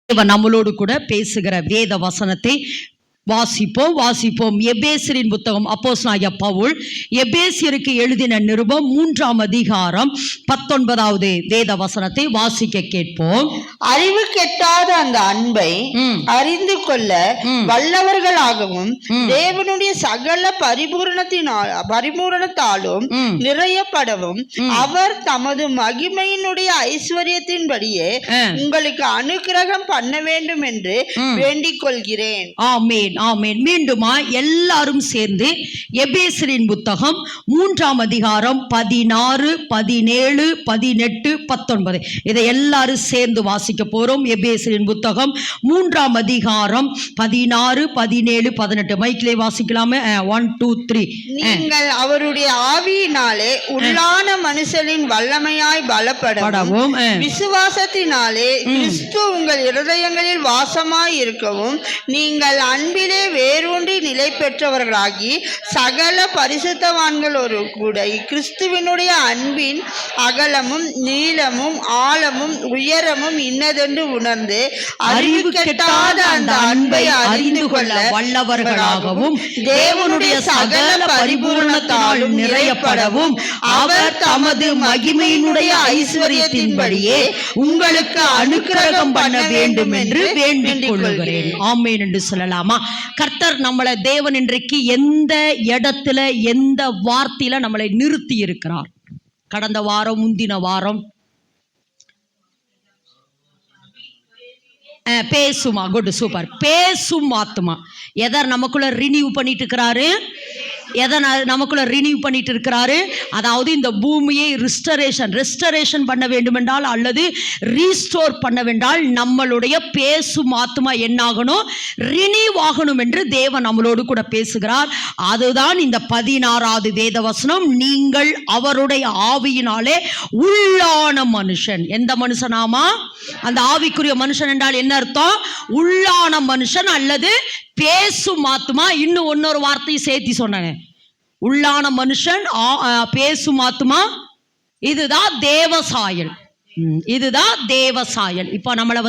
நம்மளோடு கூட பேசுகிற வேத வசனத்தை வாசிப்போம். எபேசியரின் புத்தகம் அப்போஸ்தலனாகிய பவுல் எபேசியருக்கு எழுதின நிருபம் 3ஆம் அதிகாரம் 19வது வேத வசனத்தை வாசிக்க கேட்போம். அறிவு கெட்டாத அந்த அன்பை அறிந்து கொள்ள வல்லவர்களாகவும் தேவனுடைய சகல பரிபூரணத்தாலும் நிறையப்படவும் அவர் தமது மகிமையினுடைய ஐஸ்வர்யத்தின்படியே உங்களுக்கு அனுக்கிரகம் பண்ண வேண்டும் என்று வேண்டிக் கொள்கிறேன். ஆமென். ஆமென். மீண்டுமா எல்லாரும் சேர்ந்து எபேசியரின் புத்தகம் 3ஆம் அதிகாரம் 16, 17, 18, 19 இதை எல்லாரும் சேர்ந்து வாசிக்க போறோம். எபேசியரின் புத்தகம் 3ஆம் அதிகாரம் 16, 17, 18 மைக்கிலே வாசிக்கலாமே. 1 2 3. நீங்கள் அவருடைய ஆவியினாலே உள்ளான மனுஷனின் வல்லமையாய் பலப்படவும் விசுவாசத்தினாலே கிறிஸ்து உங்கள் இருதயங்களில் வாசமாய் இருக்கவும் நீங்கள் அன்பில் வேரூன்றி நிலை பெற்றவர்களாகி சகல பரிசுத்தவான்களோடு கூட கிறிஸ்துவினுடைய அன்பின் அகலமும் நீளமும் ஆழமும் உயரமும் இன்னதென்று உணர்ந்து அறிவு கெட்டாத அந்த அன்பை அறிந்து கொள்ள வல்லவர்களாகவும் தேவனுடைய சகல பரிபூரணத்தாலும் நிறையப்படவும் அவர் தமது மகிமையினுடைய ஐஸ்வர்யத்தின்படியே உங்களுக்கு அனுக்கிரகம் பண்ண வேண்டும் என்று வேண்டிக் கொள்கிறேன். ஆமென் என்று சொல்லலாமா? கர்த்தர் நம்மளை தேவன் இன்றைக்கு எந்த இடத்துல எந்த வார்த்தையில நம்மளை நிறுத்தி இருக்கிறார்? கடந்த வாரம் முந்தின வாரம் பேசுமா குட் சூப்பர் பேசும் ஆத்துமா எதை நமக்குள்ள ரினியூ பண்ணிட்டு இருக்கிறாரு? எதை நமக்குள்ள ரினியூ பண்ணிட்டு இருக்கிறாரு? அதாவது இந்த பூமியை ரெஸ்டரேஷன் பண்ண வேண்டும் என்றால் அல்லது ரீஸ்டோர் பண்ண வேண்டால் நம்மளுடைய பேசும் ஆத்மா என்னாகணும்? ரினியூ ஆகணும் என்று தேவன் நம்மளோடு கூட பேசுகிறார். அதுதான் இந்த 16வது வேத வசனம். நீங்கள் அவருடைய ஆவியினாலே உள்ளான மனுஷன். எந்த மனுஷனாமா? அந்த ஆவிக்குரிய மனுஷன் என்றால் என்ன அர்த்தம்? உள்ளான மனுஷன் அல்லது பேசும் ஆத்மா. இன்னும் இன்னொரு வார்த்தையை சேர்த்து சொன்னாங்க. உள்ளான மனுஷன், பேசும் ஆத்மா, இதுதான் தேவசாயல். இதுதான் தேவசாயல். இப்போ நம்மளை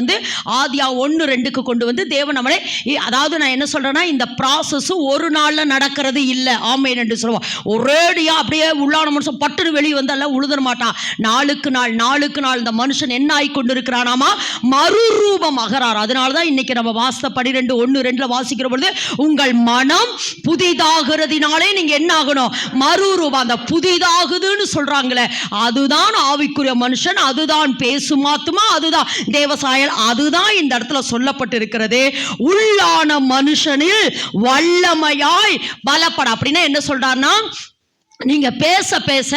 ஆதியா 1-2க்கு கொண்டு தேவன் நம்மளை, அதாவது நான் என்ன சொல்றேன்னா, இந்த ப்ராசஸ் ஒரு நாள்ல நடக்கிறது இல்லை. ஆமென் என்று சொல்லுவோம். ஒரேடியா அப்படியே உள்ளான மனுஷன் பட்டுன்னு வெளியே எல்லாம் உழுத மாட்டான். நாளுக்கு நாள் இந்த மனுஷன் என்ன ஆகி கொண்டு இருக்கிறானாமா? மறுரூபம் ஆகிறார். அதனாலதான் இன்னைக்கு நம்ம வாசித்த 12:1-2 வாசிக்கிற பொழுது உங்கள் மனம் புதிதாகிறதுனாலே நீங்க என்ன ஆகணும்? மறுரூபம். அந்த புதிதாகுதுன்னு சொல்றாங்களே, அதுதான் ஆவிக்குரிய மனுஷன், அதுதான் பேசும் ஆத்துமா, அதுதான் தேவசாயல். அதுதான் இந்த இடத்துல சொல்லப்பட்டிருக்கிறது. உள்ளான மனுஷனில் வல்லமையாய் பலப்பட. அப்படின்னா என்ன சொல்றாருன்னா, நீங்க பேச பேச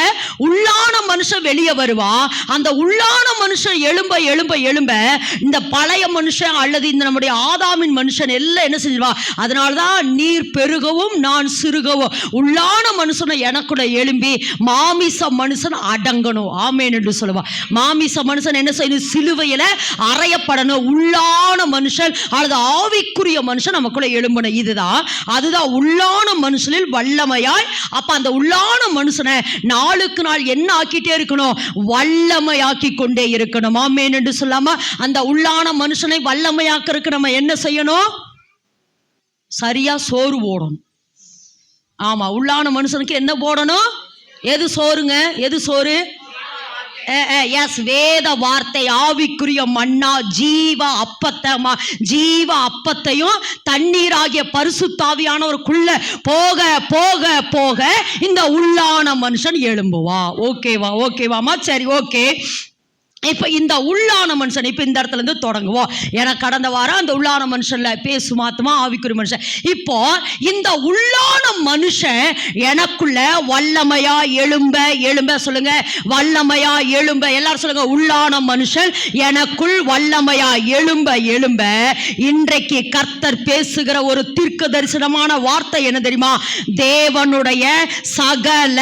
உள்ளான மனுஷன் வெளியே வருவா. அந்த உள்ளான மனுஷன் எழும்ப இந்த பழைய மனுஷன் அல்லது இந்த நம்முடைய ஆதாமின் மனுஷன் எல்லாம் என்ன செஞ்சுவா? அதனாலதான் நீர் பெருகவும் நான் சிறுகவும். உள்ளான மனுஷனை எனக்குள்ள எழும்பி மாமிச மனுஷன் அடங்கணும். ஆமென் என்று சொல்லுவா. மாமிச மனுஷன் என்ன செய்யணும்? சிலுவையில அறையப்படணும். உள்ளான மனுஷன் அல்லது ஆவிக்குரிய மனுஷன் நமக்குள்ள எழும்பணும். அதுதான் உள்ளான மனுஷனில் வல்லமையாய். அப்ப அந்த உள்ளான மனுஷனை நாளுக்கு நாள் என்ன ஆக்கிட்டே இருக்கணும்? வல்லமையாக்கி கொண்டே இருக்கணும். ஆமென் என்று சொல்லாம அந்த உள்ளான மனுஷனை வல்லமையாக்கிறதுக்கு நம்ம என்ன செய்யணும்? சரியா சோறு போடணும். ஆமா, உள்ளான மனுஷனுக்கு என்ன போடணும்? எது சோறுங்க? எது சோறு? வேத வார்த்தை, ஆவிக்குரிய மன்னா, ஜீவ அப்பத்தையும் தண்ணீராகிய பரிசுத்தாவியானவருக்குள்ள போக போக போக இந்த உள்ளான மனுஷன் எழும்புவா. ஓகேவாமா? சரி, ஓகே. இப்ப இந்த உள்ளான மனுஷன், இப்ப இந்த இடத்துல இருந்து தொடங்குவோம். எனக்கு கடந்த வாரம் அந்த உள்ளான மனுஷன்ல பேசும் ஆத்மா, ஆவிக்குரிய மனுஷன். இப்போ இந்த உள்ளான மனுஷன் எனக்குள்ள வல்லமையா எழும்ப சொல்லுங்க. வல்லமையா எழும்ப. எல்லாரும் சொல்லுங்க. உள்ளான மனுஷன் எனக்குள் வல்லமையா எழும்ப. இன்றைக்கு கர்த்தர் பேசுகிற ஒரு தீர்க்க தரிசனமான வார்த்தை என்ன தெரியுமா? தேவனுடைய சகல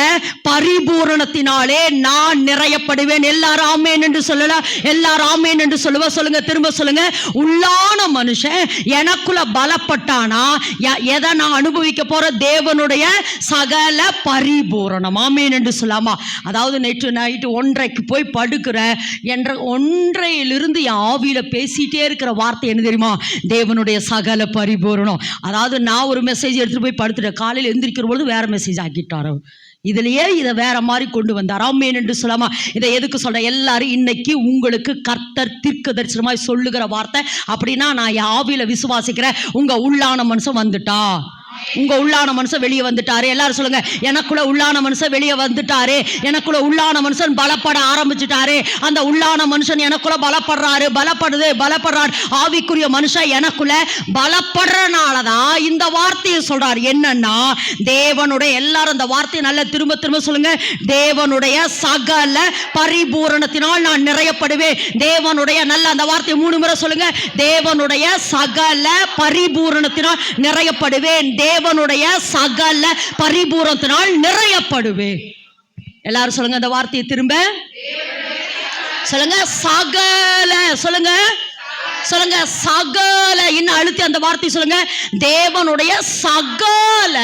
பரிபூரணத்தினாலே நான் நிறையப்படுவேன். எல்லாரும் ஆமென் என்று சொல்லல? எல்லாரும் ஆமென் என்று சொல்லுங்க. திரும்ப சொல்லுங்க. உள்ளான மனுஷன் எனக்குள்ள பலப்பட்டானா எதை நான் அனுபவிக்க போற? தேவனுடைய சகல பரிபூரணம். ஆமென் என்று சொல்லாமா? அதாவது நேற்று நைட்டு 1:30க்கு போய் படுக்கிற என்ற 1:30லிருந்து என் ஆவியில பேசிட்டே இருக்கிற வார்த்தை என்ன தெரியுமா? தேவனுடைய சகல பரிபூரணம். அதாவது நான் ஒரு மெசேஜ் எடுத்துட்டு போய் படுத்துட்டேன், காலையில் எந்திரிக்கிற பொழுது வேற மெசேஜ் ஆக்கிட்டாரோ, இதுலயே இதை வேற மாதிரி கொண்டு வந்தார். ஆமென் என்று சொல்லாமா? இதை எதுக்கு சொல்றேன்? எல்லாரும் இன்னைக்கு உங்களுக்கு கர்த்தர் தீர்க்க தரிசனமாய் சொல்லுகிற வார்த்தை அப்படின்னா நான் ஆவியில விசுவாசிக்கிறேன். உங்க உள்ளான மனுஷன் வந்துட்டா, உங்க உள்ளான மனுஷன் வெளியே வந்துட்டாரு. எல்லாரும் சொல்லுங்க, எனக்குள்ள உள்ளான மனுஷன் வெளியே வந்துட்டாரு. எனக்குள்ள உள்ளான மனுஷன் பலப்பட ஆரம்பிச்சுட்டாரு. அந்த உள்ளான மனுஷன் எனக்குள்ள பலப்படுறாரு. ஆவிக்குரிய மனுஷன் எனக்குள்ள பலப்படுறனாலதான் இந்த வார்த்தையை சொல்றாரு. என்னன்னா தேவனுடைய, எல்லாரும் அந்த வார்த்தையை நல்ல திரும்ப திரும்ப சொல்லுங்க. தேவனுடைய சகல பரிபூரணத்தினால் நான் நிறையப்படுவேன். தேவனுடைய, நல்ல அந்த வார்த்தையை 3 முறை சொல்லுங்க. தேவனுடைய சகல பரிபூரணத்தினால் நிறையப்படுவேன். தேவனுடைய சகல பரிபூரணத்தினால் நிறையப்படுவேன். எல்லாரும் சொல்லுங்க அந்த வார்த்தையை திரும்ப சொல்லுங்க. சகல சொல்லுங்க. சகல, இன்னும் அழுத்தி அந்த வார்த்தை சொல்லுங்க. தேவனுடைய சகல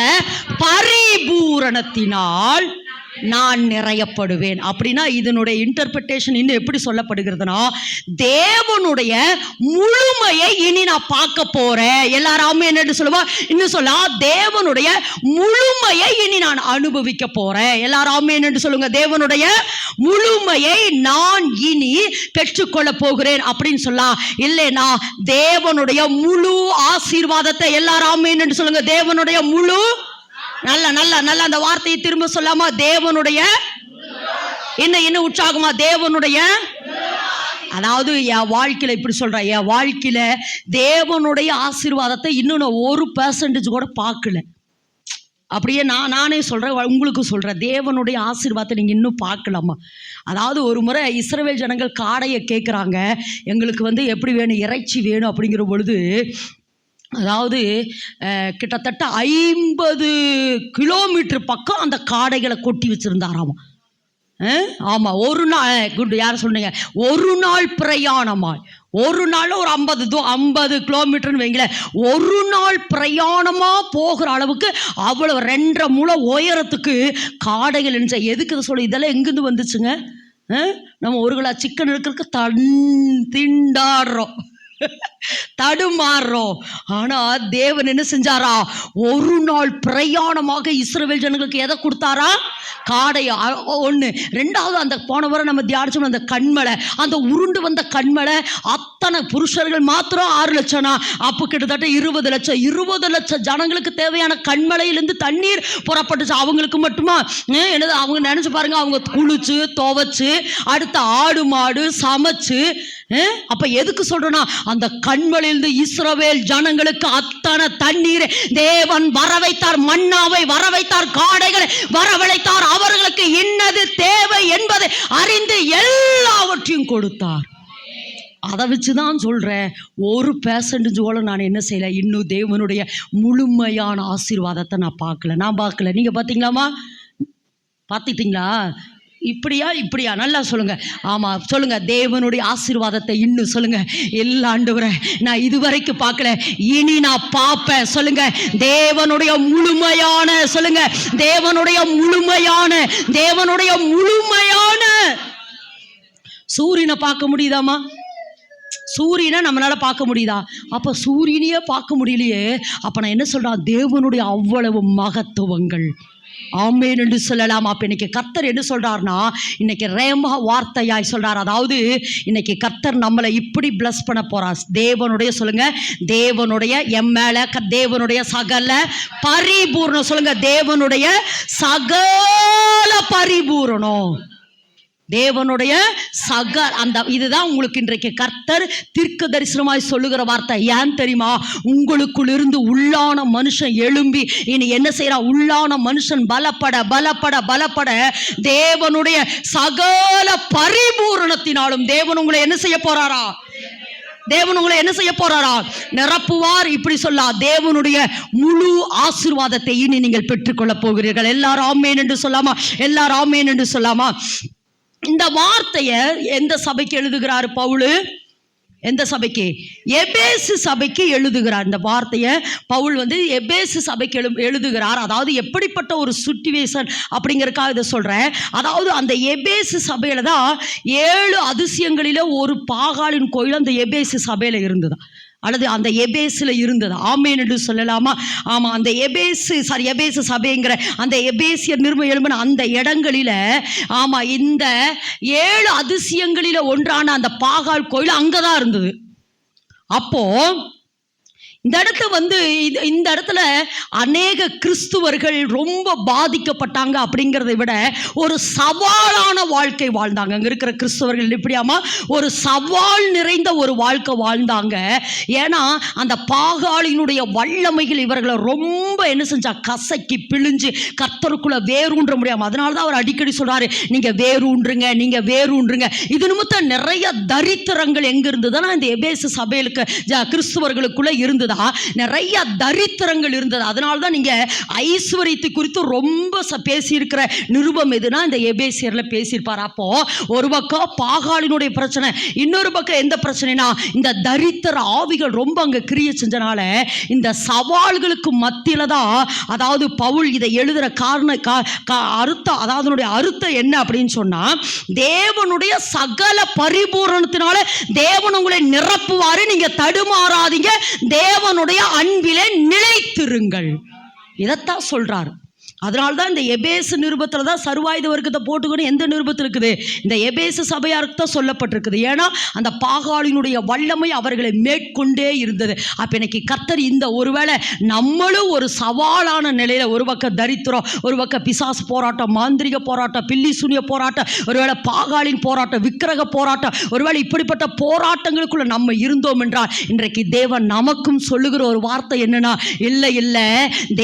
பரிபூரணத்தினால் நான் நிறையப்படுவேன். அப்படின்னா இதனுடைய இன்டர்பிரேஷன் இன்னும் எப்படி சொல்லப்படுகிறதுனா, தேவனுடைய முழுமையை இனி நான் பார்க்க போறேன். எல்லாரும் ஆமென் என்று சொல்லுவா. இன்னும் சொல்ல, தேவனுடைய முழுமையை இனி நான் அனுபவிக்க போறேன். எல்லாரும் ஆமென் என்று சொல்லுங்க. தேவனுடைய முழுமையை நான் இனி பெற்றுக்கொள்ள போகிறேன் அப்படின்னு சொல்லலாம். இல்லைனா தேவனுடைய முழு ஆசீர்வாதத்தை, எல்லாரும் ஆமென் என்று சொல்லுங்க. தேவனுடைய முழு, நல்ல அந்த வார்த்தையை திரும்ப சொல்லாமா? தேவனுடைய, இன்னும் உற்சாகமா? தேவனுடைய, அதாவது என் வாழ்க்கையில இப்படி சொல்றேன், என் வாழ்க்கையில தேவனுடைய ஆசீர்வாதத்தை இன்னும் நான் 1% கூட பார்க்கல. அப்படியே நானே சொல்றேன், உங்களுக்கு சொல்றேன், தேவனுடைய ஆசீர்வாதத்தை நீங்க இன்னும் பார்க்கலாமா? அதாவது ஒரு முறை இஸ்ரவேல் ஜனங்கள் காடையை கேட்குறாங்க, எங்களுக்கு எப்படி வேணும், இறைச்சி வேணும் அப்படிங்கிற பொழுது, அதாவது கிட்டத்தட்ட 50 கிலோமீட்டர் பக்கம் அந்த காடைகளை கொட்டி வச்சிருந்தாராமா. ஆமாம், ஒரு நாள், குட், யார் சொன்னீங்க? ஒரு நாள் பிரயாணமாய், ஒரு நாள் ஒரு 50 கிலோமீட்டர்னு வைங்களேன், ஒரு நாள் பிரயாணமாக போகிற அளவுக்கு அவ்வளோ 2.5 முழ உயரத்துக்கு காடைகள் இருந்துச்சு. எதுக்கு இதை சொல்ல? இதெல்லாம் எங்கேருந்து வந்துச்சுங்க? நம்ம 1 கிலோ சிக்கன் இருக்கிறதுக்கு திண்டாடுறோம், தடுமாறுறோம். ஆனா தேவன் என்ன செஞ்சாரா? ஒரு நாள் பிரயாணமாக இஸ்ரவேல் ஜனங்களுக்கு எதை கொடுத்தாரா? காடை. ஒன்று. 2வது, அந்த போன வாரம் நம்ம தியானிச்சோம், அந்த கண்மலை, அந்த உருண்டு வந்த கண்மலை, அத்தனை புருஷர்கள் மாத்திரம் 6 லட்சம்னா, அப்போ கிட்டத்தட்ட 20 லட்சம் ஜனங்களுக்கு தேவையான கண்மலையிலிருந்து தண்ணீர் புறப்பட்டுச்சு. அவங்களுக்கு மட்டுமா? என்னது, அவங்க நினைச்சு பாருங்க, அவங்க குளிச்சு துவைச்சு அடுத்த ஆடு மாடு சமைச்சு. அப்ப எதுக்கு சொல்றேன்னா, அந்த கண்மலையிலிருந்து இஸ்ரவேல் ஜனங்களுக்கு அத்தனை தண்ணீர் தேவன் வரவைத்தார். மன்னாவை வரவைத்தார், காடைகளை வரவழைத்தார். அவர்களுக்கு இன்னது தேவை என்பதை அறிந்து எல்லாவற்றையும் கொடுத்தார். அதை வச்சுதான் சொல்றேன், 1% கூட நான் என்ன செய்யல, இன்னும் தேவனுடைய முழுமையான ஆசீர்வாதத்தை நான் பார்க்கல. நீங்க பார்த்தீங்களாமா? பார்த்துட்டீங்களா? இப்படியா? நல்லா சொல்லுங்க. ஆமா சொல்லுங்க. தேவனுடைய ஆசீர்வாதத்தை இன்னும் சொல்லுங்க. எல்லா ஆண்டவரே, நான் இதுவரைக்கும் பார்க்கல, இனி நான் பார்ப்பேன். சொல்லுங்க. தேவனுடைய முழுமையான, சொல்லுங்க, தேவனுடைய முழுமையான. சூரியனை பார்க்க முடியுதாமா? சூரியனை நம்மளால பார்க்க முடியுதா? அப்ப சூரியனையே பார்க்க முடியலையே. அப்ப நான் என்ன சொல்றேன்? தேவனுடைய அவ்வளவு மகத்துவங்கள். ஆமென் என்று சொல்லலாம். அப்ப இன்னைக்கு கர்த்தர் என்ன சொல்றாருன்னா, இன்னைக்கு ரேமா வார்த்தையாய் சொல்றார். அதாவது இன்னைக்கு கர்த்தர் நம்மளை இப்படி பிளஸ் பண்ண போறார். தேவனுடைய, சொல்லுங்க, தேவனுடைய எம்மேல தேவனுடைய சகல பரிபூரணம். சொல்லுங்க, தேவனுடைய சகல பரிபூரணம். தேவனுடைய அந்த இதுதான் உங்களுக்கு இன்றைக்கு கர்த்தர் தீர்க்க தரிசனமாய் சொல்லுகிற வார்த்தை. ஏன் தெரியுமா? உங்களுக்குள் இருந்து உள்ளான மனுஷன் எழும்பி இனி என்ன செய்யறான்? உள்ளான மனுஷன் பலப்பட தேவனுடைய சகல பரிபூரணத்தினாலும் தேவன் உங்களை என்ன செய்ய போறாரா? தேவன் உங்களை என்ன செய்ய போறாரா? நிரப்புவார். இப்படி சொல்ல, தேவனுடைய முழு ஆசீர்வாதத்தை இனி நீங்கள் பெற்றுக்கொள்ள போகிறீர்கள். எல்லாரும் ஆமென் என்று சொல்லாமா? இந்த வார்த்தையை எந்த சபைக்கு எழுதுகிறாரு பவுல்? எந்த சபைக்கு? எபேசு சபைக்கு எழுதுகிறார். இந்த வார்த்தையை பவுல் எபேசு சபைக்கு எழுதுகிறார். அதாவது எப்படிப்பட்ட ஒரு சிச்சுவேஷன் அப்படிங்கிறதுக்காக இதை சொல்கிறேன். அதாவது அந்த எபேசு சபையில் தான் 7 அதிசயங்களில் ஒரு பாகாலின் கோயில் அந்த எபேசு சபையில் இருந்ததா, அல்லது அந்த எபேஸில் இருந்தது. ஆமேன் என்று சொல்லலாமா? ஆமாம், அந்த எபேசு சபைங்கிற அந்த எபேசியர் நிறுவனம் எழுப்பின அந்த இடங்களில், ஆமாம், இந்த 7 அதிசயங்களில் ஒன்றான அந்த பாகால் கோயில் அங்கே தான் இருந்தது. அப்போ இந்த இடத்துல இந்த இடத்துல அநேக கிறிஸ்துவர்கள் ரொம்ப பாதிக்கப்பட்டாங்க. அப்படிங்கிறத விட ஒரு சவாலான வாழ்க்கை வாழ்ந்தாங்க. அங்கே இருக்கிற கிறிஸ்துவர்கள் எப்படியாமா ஒரு சவால் நிறைந்த ஒரு வாழ்க்கை வாழ்ந்தாங்க. ஏன்னா அந்த பாகாலினுடைய வல்லமைகள் இவர்களை ரொம்ப என்ன செஞ்சா, கசக்கி பிழிஞ்சு கர்த்தருக்குள்ள வேரூன்ற முடியாமல். அதனால தான் அவர் அடிக்கடி சொல்றாரு, நீங்க வேரூன்றுங்க, நீங்க வேரூன்றுங்க. இது நிமித்தம் நிறைய தரித்திரங்கள் எங்க இருந்ததுன்னா இந்த எபேசு சபைகளுக்கு கிறிஸ்துவர்களுக்குள்ள இருந்தது. நிறைய தரித்திரங்கள் இருந்தது. அதனால தான் நீங்க ஐஸ்வர்யத்தை குறித்து ரொம்ப பேசியிருக்கிற நிருபம் எதுனா இந்த எபேசியர்ல பேசியிருப்பார். அப்போ ஒரு பக்கம் பாகாலினுடைய பிரச்சனை, இன்னொரு பக்கம் எந்த பிரச்சனைனா இந்த தரித்திர ஆவிகள் ரொம்ப அங்க கிரியை செஞ்சனால இந்த சவால்களுக்கு மத்தியில தான் அதாவது பவுல் இதை எழுதுற அர்த்தம். அதாவது அர்த்தம் என்ன அப்படின்னு சொன்னா, தேவனுடைய சகல பரிபூரணத்தினால தேவன் உங்களை நிரப்புவாரு, நீங்க தடுமாறாதீங்க, தேவனுடைய அன்பிலே நிலைத்திருங்கள். இதைத்தான் சொல்றார். அதனால தான் இந்த எபேசு நிருபத்தில் தான் சர்வாயுத வர்க்கத்தை போட்டுக்கணும். எந்த நிருபத்தில் இருக்குது? இந்த எபேசு சபையாருக்கு தான் சொல்லப்பட்டிருக்குது. ஏன்னா அந்த பாகாலினுடைய வல்லமை அவர்களை மேற்கொண்டே இருந்தது. அப்போ இன்னைக்கு கர்த்தர் இந்த ஒருவேளை நம்மளும் ஒரு சவாலான நிலையில், ஒரு பக்கம் தரித்திரம், ஒரு பக்கம் பிசாசு போராட்டம், மாந்திரிக போராட்டம், பில்லி சூனிய போராட்டம், ஒருவேளை பாகாலின் போராட்டம், விக்கிரக போராட்டம், ஒருவேளை இப்படிப்பட்ட போராட்டங்களுக்குள்ள நம்ம இருந்தோம் என்றால் இன்றைக்கு தேவன் நமக்கும் சொல்லுகிற ஒரு வார்த்தை என்னன்னா, இல்லை இல்லை,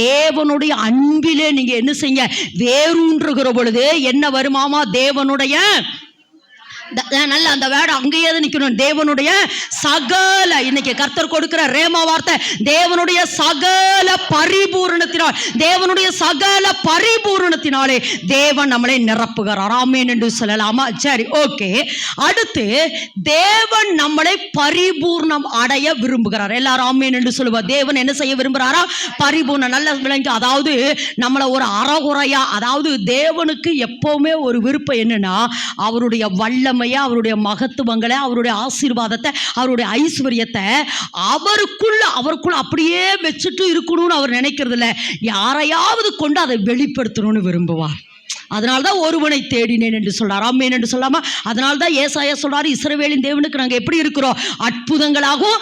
தேவனுடைய அன்பிலே நீங்க என்ன செய்ய, வேரூன்றுகிற பொழுது என்ன வருமாமா, தேவனுடைய நல்ல அந்த வேட அங்கேயே நிக்கணும், தேவனுடைய சகல, இன்னைக்கு கர்த்தர் கொடுக்கிற ரேமா வார்த்தை, தேவனுடைய சகல பரிபூரணத்தினால், தேவனுடைய சகல பரிபூரணத்தினாலே தேவன் நம்மளை நிரப்புகிறார். ஆமென் என்று சொல்லலாமா? சரி, ஓகே. அடுத்து தேவன் நம்மளை பரிபூர்ணம் அடைய விரும்புகிறார். எல்லாரும் ஆமென் என்று சொல்லுவார். தேவன் என்ன செய்ய விரும்புகிறாரா? பரிபூர்ணம். நல்ல விளங்கி, அதாவது நம்மளை ஒரு அறகுறையா, அதாவது தேவனுக்கு எப்பவுமே ஒரு விருப்பம் என்னன்னா, அவருடைய வல்லம், அவருடைய மகத்துவங்களை, அவருடைய ஆசீர்வாதத்தை, அவருடைய ஐஸ்வர்யத்தை அவருக்குள்ள அப்படியே வச்சுட்டு இருக்கணும்னு அவர் நினைக்கிறது இல்லை. யாரையாவது கொண்டு அதை வெளிப்படுத்தணும்னு விரும்புவார். அதனால்தான் ஒருவனை தேடினேன் என்று சொல்றார். ஆமென் என்று சொல்லாமா? அதனால்தான் ஏசாயா சொல்றாரு, இஸ்ரவேலின் தேவனுக்கு நாங்கள் எப்படி இருக்கிறோம்? அற்புதங்களாகவும்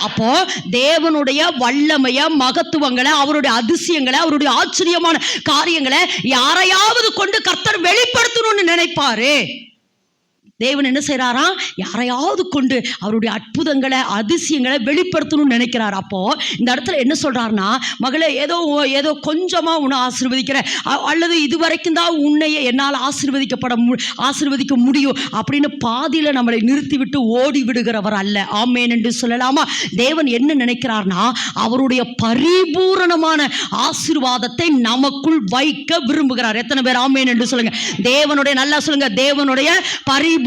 அப்போ தேவனுடைய வல்லமைய, மகத்துவங்களை, அவருடைய அதிசயங்களை, அவருடைய ஆச்சரியமான காரியங்களை யாரையாவது கொண்டு கர்த்தர் வெளிப்படுத்தணும்னு நினைப்பாரு. தேவன் என்ன செய்யறாரா? யாரையாவது கொண்டு அவருடைய அற்புதங்களை, அதிசயங்களை வெளிப்படுத்தணும்னு நினைக்கிறார். அப்போ இந்த இடத்துல என்ன சொல்றாருன்னா, மகளே, ஏதோ கொஞ்சமா உன்னை ஆசீர்வதிக்கிறேன், அல்லது இதுவரைக்கும் தான் உன்னையே என்னால் ஆசீர்வதிக்க முடியும் அப்படின்னு பாதியில நம்மளை நிறுத்திவிட்டு ஓடி விடுகிறவர் அல்ல. ஆமென் என்று சொல்லலாமா? தேவன் என்ன நினைக்கிறார்னா, அவருடைய பரிபூரணமான ஆசீர்வாதத்தை நமக்குள் வைக்க விரும்புகிறார். எத்தனை பேர் ஆமென் என்று சொல்லுங்க? தேவனுடைய, நல்லா சொல்லுங்க, தேவனுடைய பரிபூரண,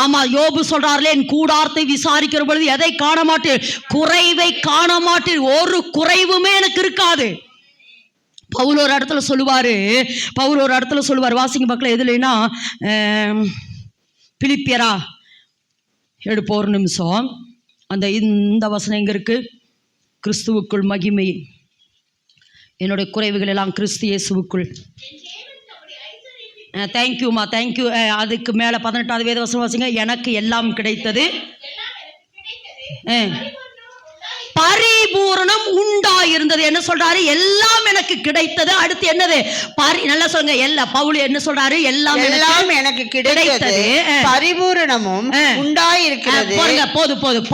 ஆமா, யோபு சொல்றார்களே, என் கூடாரத்தை விசாரிக்கிற பொழுது எதை காண மாட்டேன்? குறைவை காண மாட்டேன், ஒரு குறைவுமே எனக்கு இருக்காது. பவுல் ஒரு இடத்துல சொல்லுவார், வாசிங்க மக்கள், எதுலனா பிலிப்பியரா எடுப்ப ஒரு நிமிஷம். இந்த வசனம் எங்க இருக்கு? கிறிஸ்துவுக்குள் மகிமை, என்னுடைய குறைவுகள் எல்லாம் கிறிஸ்து இயேசுவுக்குள். தேங்க்யூமா, தேங்க்யூ. அதுக்கு மேலே 18வது வேத வசனம் வாசிங்க. எனக்கு எல்லாம் கிடைத்தது, பரிபூரணம் உண்டாயிருந்தது. என்ன சொல்றாரு? எல்லாம் எனக்கு கிடைத்தது. அடுத்து என்னது? நல்லா சொல்லுங்க. எல்லாம் பவுல் என்ன சொல்றாரு? எல்லாம் எனக்கு கிடைத்தது, பரிபூரணமும் உண்டாயிருக்கிறது. போதும்.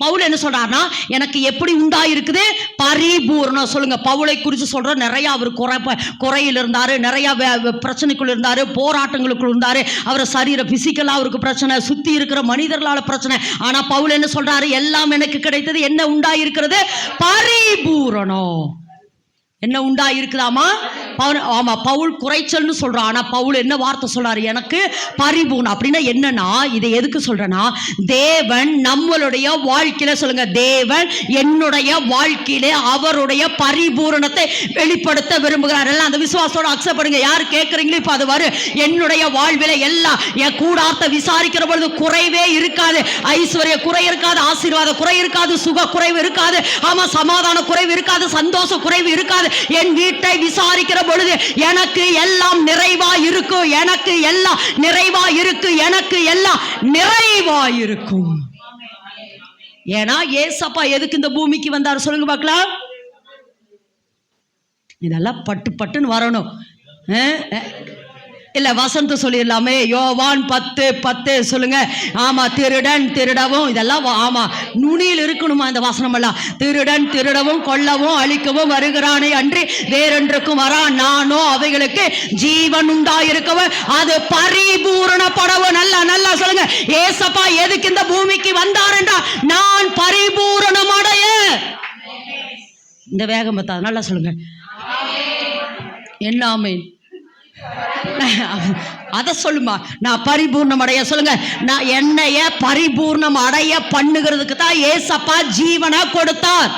பவுல் என்ன சொல்றாருன்னா, எனக்கு எப்படி உண்டாயிருக்குது? பரிபூரணம். சொல்லுங்க. பவுலை குறித்து சொல்ற, நிறைய அவர் குறையில் இருந்தாரு, நிறைய பிரச்சனைக்குள் இருந்தாரு, போராட்டங்களுக்குள் இருந்தாரு. அவர் சரீர பிசிக்கலா அவருக்கு பிரச்சனை, சுத்தி இருக்கிற மனிதர்களால பிரச்சனை. ஆனா பவுல் என்ன சொல்றாரு? எல்லாம் எனக்கு கிடைத்தது. என்ன உண்டாயிருக்கிறது? பரிபூரணம். என்ன உண்டாயிருக்குதாமா? பவுல் குறைச்சல்னு சொல்றான். ஆனா பவுல் என்ன வார்த்தை சொல்றாரு? எனக்கு பரிபூர்ணம். அப்படின்னா என்னன்னா, இதை எதுக்கு சொல்றேன்னா, தேவன் நம்மளுடைய வாழ்க்கையில, சொல்லுங்க, தேவன் என்னுடைய வாழ்க்கையிலே அவருடைய பரிபூரணத்தை வெளிப்படுத்த விரும்புகிறார். எல்லாம் அந்த விசுவாசத்தோட அக்செப்ட் பண்ணுங்க. யார் கேட்கறீங்களோ இப்ப அது வரும். என்னுடைய வாழ்வில எல்லாம் என் கூடாரத்தை விசாரிக்கிற பொழுது குறைவே இருக்காது. ஐஸ்வர்ய குறை இருக்காது, ஆசீர்வாத குறை இருக்காது, சுக குறைவு இருக்காது, ஆமா, சமாதான குறைவு இருக்காது, சந்தோஷ குறைவு இருக்காது. என் வீட்டை விசாரிக்கிற பொழுது எனக்கு எல்லாம் நிறைவா இருக்கும், எனக்கு எல்லாம் நிறைவா இருக்கு, எனக்கு எல்லாம் நிறைவா இருக்கும். ஏன்னா ஏசப்பா எதுக்கு இந்த பூமிக்கு வந்தார் சொல்லுங்க பார்க்கலாம். இதெல்லாம் பட்டு பட்டுன்னு வரணும். இல்ல வசந்த சொல்லிடலாமே, யோவான் 10:10 சொல்லுங்க. ஆமா, திருடன் திருடவும், இதெல்லாம் ஆமா நுனியில் இருக்கணுமா இந்த வசனம் எல்லாம். திருடன் திருடவும் கொல்லவும் அழிக்கவும் வருகிறானே அன்றி வேறொன்றுக்கும் வரான். நானோ அவைகளுக்கு ஜீவன் உண்டாயிருக்கவும் அது பரிபூரணப்படவும். நல்லா நல்லா சொல்லுங்க. ஏசப்பா எதுக்கு இந்த பூமிக்கு வந்தார் என்றா, நான் பரிபூரணம் அடைய. இந்த வேகம் பார்த்தா நல்லா சொல்லுங்க. என்ன ஆமென்? அத சொல்லுமா, நான் பரிபூர்ணம் அடைய. சொல்லுங்க, நான் என்னைய பரிபூர்ணம் அடைய பண்ணுகிறதுக்கு தான் ஏசப்பா ஜீவனை கொடுத்தார்.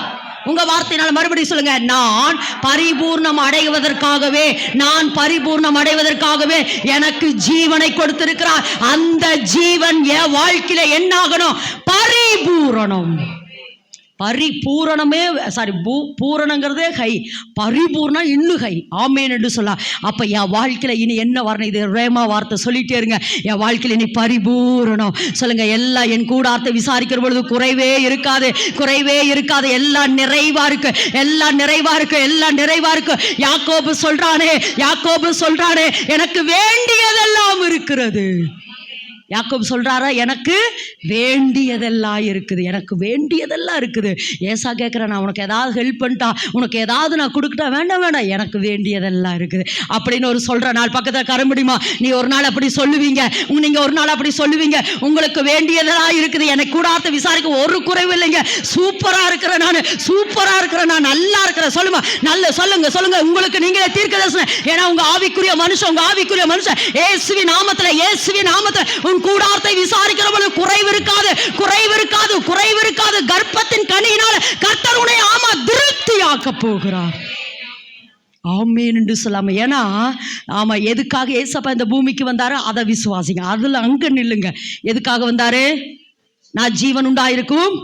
உங்க வார்த்தையினால மறுபடியும் சொல்லுங்க. நான் பரிபூர்ணம் அடைவதற்காகவே, நான் பரிபூர்ணம் அடைவதற்காகவே எனக்கு ஜீவனை கொடுத்திருக்கிறார். அந்த ஜீவன் என் வாழ்க்கையில என்ன ஆகணும்? பரிபூரணம். பரிபூரணமே பூரணங்கிறதே ஹை, பரிபூர்ணம் இன்னும் ஹை. ஆமேன் என்று சொல்லலாம். அப்ப என் வாழ்க்கையில இனி என்ன வரணும்? இது ரேமா வார்த்தை சொல்லிட்டே இருங்க. என் வாழ்க்கையில இனி பரிபூரணம். சொல்லுங்க, எல்லாம் என் கூடாரத்தை விசாரிக்கிற பொழுது குறைவே இருக்காது, குறைவே இருக்காது. எல்லாம் நிறைவா இருக்கு, எல்லாம் நிறைவா இருக்கு, எல்லாம் நிறைவா இருக்கு. யாக்கோபு சொல்றானே எனக்கு வேண்டியதெல்லாம் இருக்கிறது. யாக்கோபு சொல்றாரா, எனக்கு வேண்டியதெல்லாம் இருக்குது, எனக்கு வேண்டியதெல்லாம் இருக்குது. ஏசா கேட்குறேன், நான் உனக்கு ஏதாவது ஹெல்ப் பண்ணிட்டா, உனக்கு ஏதாவது நான் கொடுக்கட்டா? வேண்டாம் வேண்டாம், எனக்கு வேண்டியதெல்லாம் இருக்குது அப்படின்னு ஒரு சொல்கிற நாள் பக்கத்தில் கர முடியுமா? நீ ஒரு நாள் அப்படி சொல்லுவீங்க, நீங்கள் ஒரு நாள் அப்படி சொல்லுவீங்க, உங்களுக்கு வேண்டியதெல்லாம் இருக்குது, எனக்கு கூடாரத்தை விசாரிக்க ஒரு குறைவு இல்லைங்க, சூப்பராக இருக்கிறேன், நான் சூப்பராக இருக்கிறேன், நான் நல்லா இருக்கிறேன். சொல்லுமா, நல்ல சொல்லுங்க. உங்களுக்கு நீங்களே தீர்க்க தரிசனம். ஏன்னா உங்க ஆவிக்குரிய மனுஷன் இயேசுவின் நாமத்தில் கூடாரத்தை விசாரிக்கிற பொழுது குறைவு இருக்காது. கர்ப்பத்தின் கனியினால கர்த்தர் உன்னை ஆமா திருப்தியாக்க போகிறார். ஆமேன் என்று சொல்லாம. ஏன்னா ஆமா, எதுக்காக ஏசப்பா இந்த பூமிக்கு வந்தாரு அதை விசுவாசிங்க. அதுல அங்க நில்லுங்க. எதுக்காக வந்தாரு? நான் ஜீவன் உண்டாயிருக்கும்,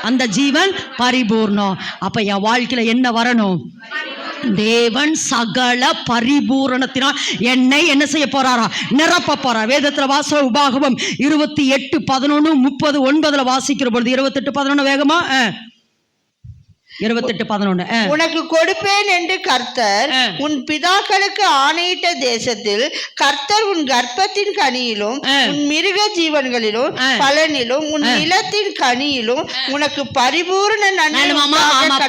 அந்த ஜீவன் பரிபூர்ணம். அப்ப என் வாழ்க்கையில என்ன வரணும்? தேவன் சகல பரிபூரணத்தினால் என்னை என்ன செய்ய போறாரா? நிரப்ப போறார். வேதத்துல வாச உபாகமம் 28:11-30-9 வாசிக்கிற பொழுது 28:11 வேகமா 28:11 உனக்கு கொடுப்பேன் என்று கர்த்தர் உன் பிதாக்களுக்கு ஆணையிட்ட தேசத்தில் கர்த்தர் உன் கர்ப்பத்தின் கனியிலும் உன் மிருக ஜீவன்களிலும் பலனிலும் உன் நிலத்தின் கனியிலும் உனக்கு பரிபூரண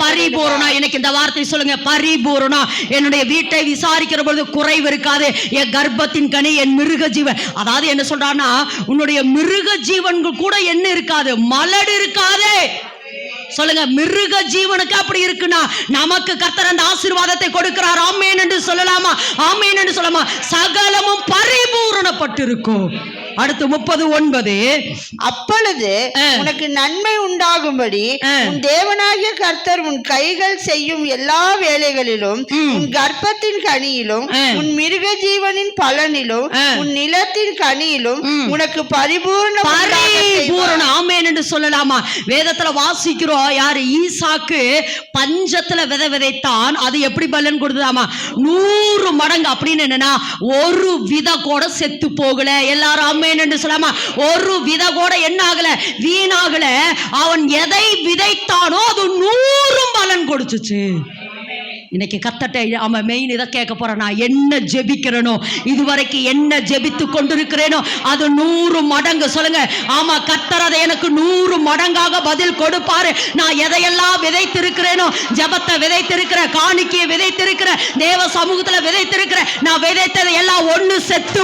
பரிபூரணம். எனக்கு இந்த வார்த்தை சொல்லுங்க, பரிபூரணம். என்னுடைய வீட்டை விசாரிக்கிற பொழுது குறைவு இருக்காது. என் கர்ப்பத்தின் கனி, என் மிருக ஜீவன். அதாவது என்ன சொல்றான்னா, உன்னுடைய மிருக ஜீவன்கள் கூட என்ன இருக்காது? மலடு இருக்காது. சொல்லுங்க, மிருக ஜீவனுக்கு அப்படி இருக்குன்னா நமக்கு கர்த்தர் அந்த ஆசீர்வாதத்தை கொடுக்கிறார். ஆமென் என்று சொல்லலாமா? ஆமென் என்று சொல்லலாமா? சகலமும் பரிபூரணப்பட்டிருக்கும். அடுத்து 30:9 அப்பொழுது உனக்கு நன்மை உண்டாகும்படி உன் தேவனாகிய கர்த்தர் உன் கைகள் செய்யும் எல்லா வேலைகளிலும் உன் கர்ப்பத்தின் கனியிலும் உன் மிருக ஜீவனின் பலனிலும் உன் நிலத்தின் கனியிலும் உனக்கு பரிபூரணம். ஆமென் என்று சொல்லலாமா? வேதத்துல வாசிக்கிறோம், யாரு? ஈசாக்கு பஞ்சத்துல விதைத்தான், அது எப்படி பலன் கொடுத்ததாமா? 100 மடங்கு. அப்படின்னு என்னன்னா, ஒரு வித கூட செத்து போகல. எல்லாரும் ஆமென் என்று சொல்லாமா? ஒரு வித கூட என்ன ஆகல? வீணாகல. அவன் எதை விதைத்தானோ அது 100 பலன் கொடுத்துச்சு. இன்னைக்கு கர்த்தர்ட்ட அவன் மெயின் இதை கேட்க போறான். நான் என்ன ஜெபிக்கிறேனோ, இதுவரைக்கும் என்ன ஜெபித்து கொண்டிருக்கிறேனோ அது 100 மடங்கு. சொல்லுங்க, ஆமா, கர்த்தர் அதை எனக்கு 100 மடங்காக பதில் கொடுப்பாரு. நான் எதையெல்லாம் விதைத்திருக்கிறேனோ, ஜெபத்தை விதைத்திருக்கிறேன், காணிக்கையை விதைத்திருக்கிறேன், தேவ சமூகத்துல விதைத்திருக்கிறேன், நான் விதைத்தது எல்லாம் ஒண்ணு செத்து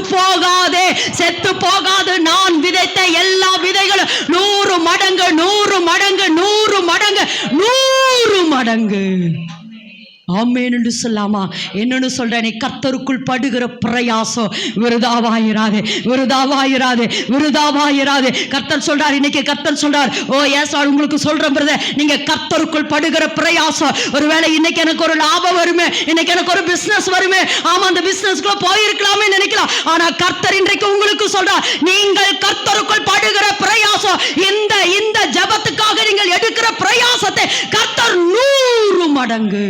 போகாது. நான் விதைத்த எல்லா விதைகளும் 100 மடங்கு, 100 மடங்கு, 100 மடங்கு, 100 மடங்கு. ஆமென் என்று சொல்லாமா? என்னன்னு சொல்றேன், நீ கர்த்தருக்குள் படுகிற பிரயாசம் விருதாவாயிராது, விருதாவாயிராது, விருதாவாயிராது. கர்த்தர் சொல்றார், இன்னைக்கு கர்த்தர் சொல்றார், ஓ எஸ் உங்களுக்கு சொல்றேன் பிரதர், நீங்க கர்த்தருக்குள் படுகிற பிரயாசம். ஒருவேளை இன்னைக்கு எனக்கு ஒரு லாபம் வருமே, இன்னைக்கு எனக்கு ஒரு பிசினஸ் வருமே, ஆமா அந்த பிசினஸ்க்குள்ள போயிருக்கலாமே நினைக்கலாம். ஆனா கர்த்தர் இன்றைக்கு உங்களுக்கு சொல்றார், நீங்கள் கர்த்தருக்குள் படுகிற பிரயாசம், இந்த ஜெபத்துக்காக நீங்கள் எடுக்கிற பிரயாசத்தை கர்த்தர் 100 மடங்கு.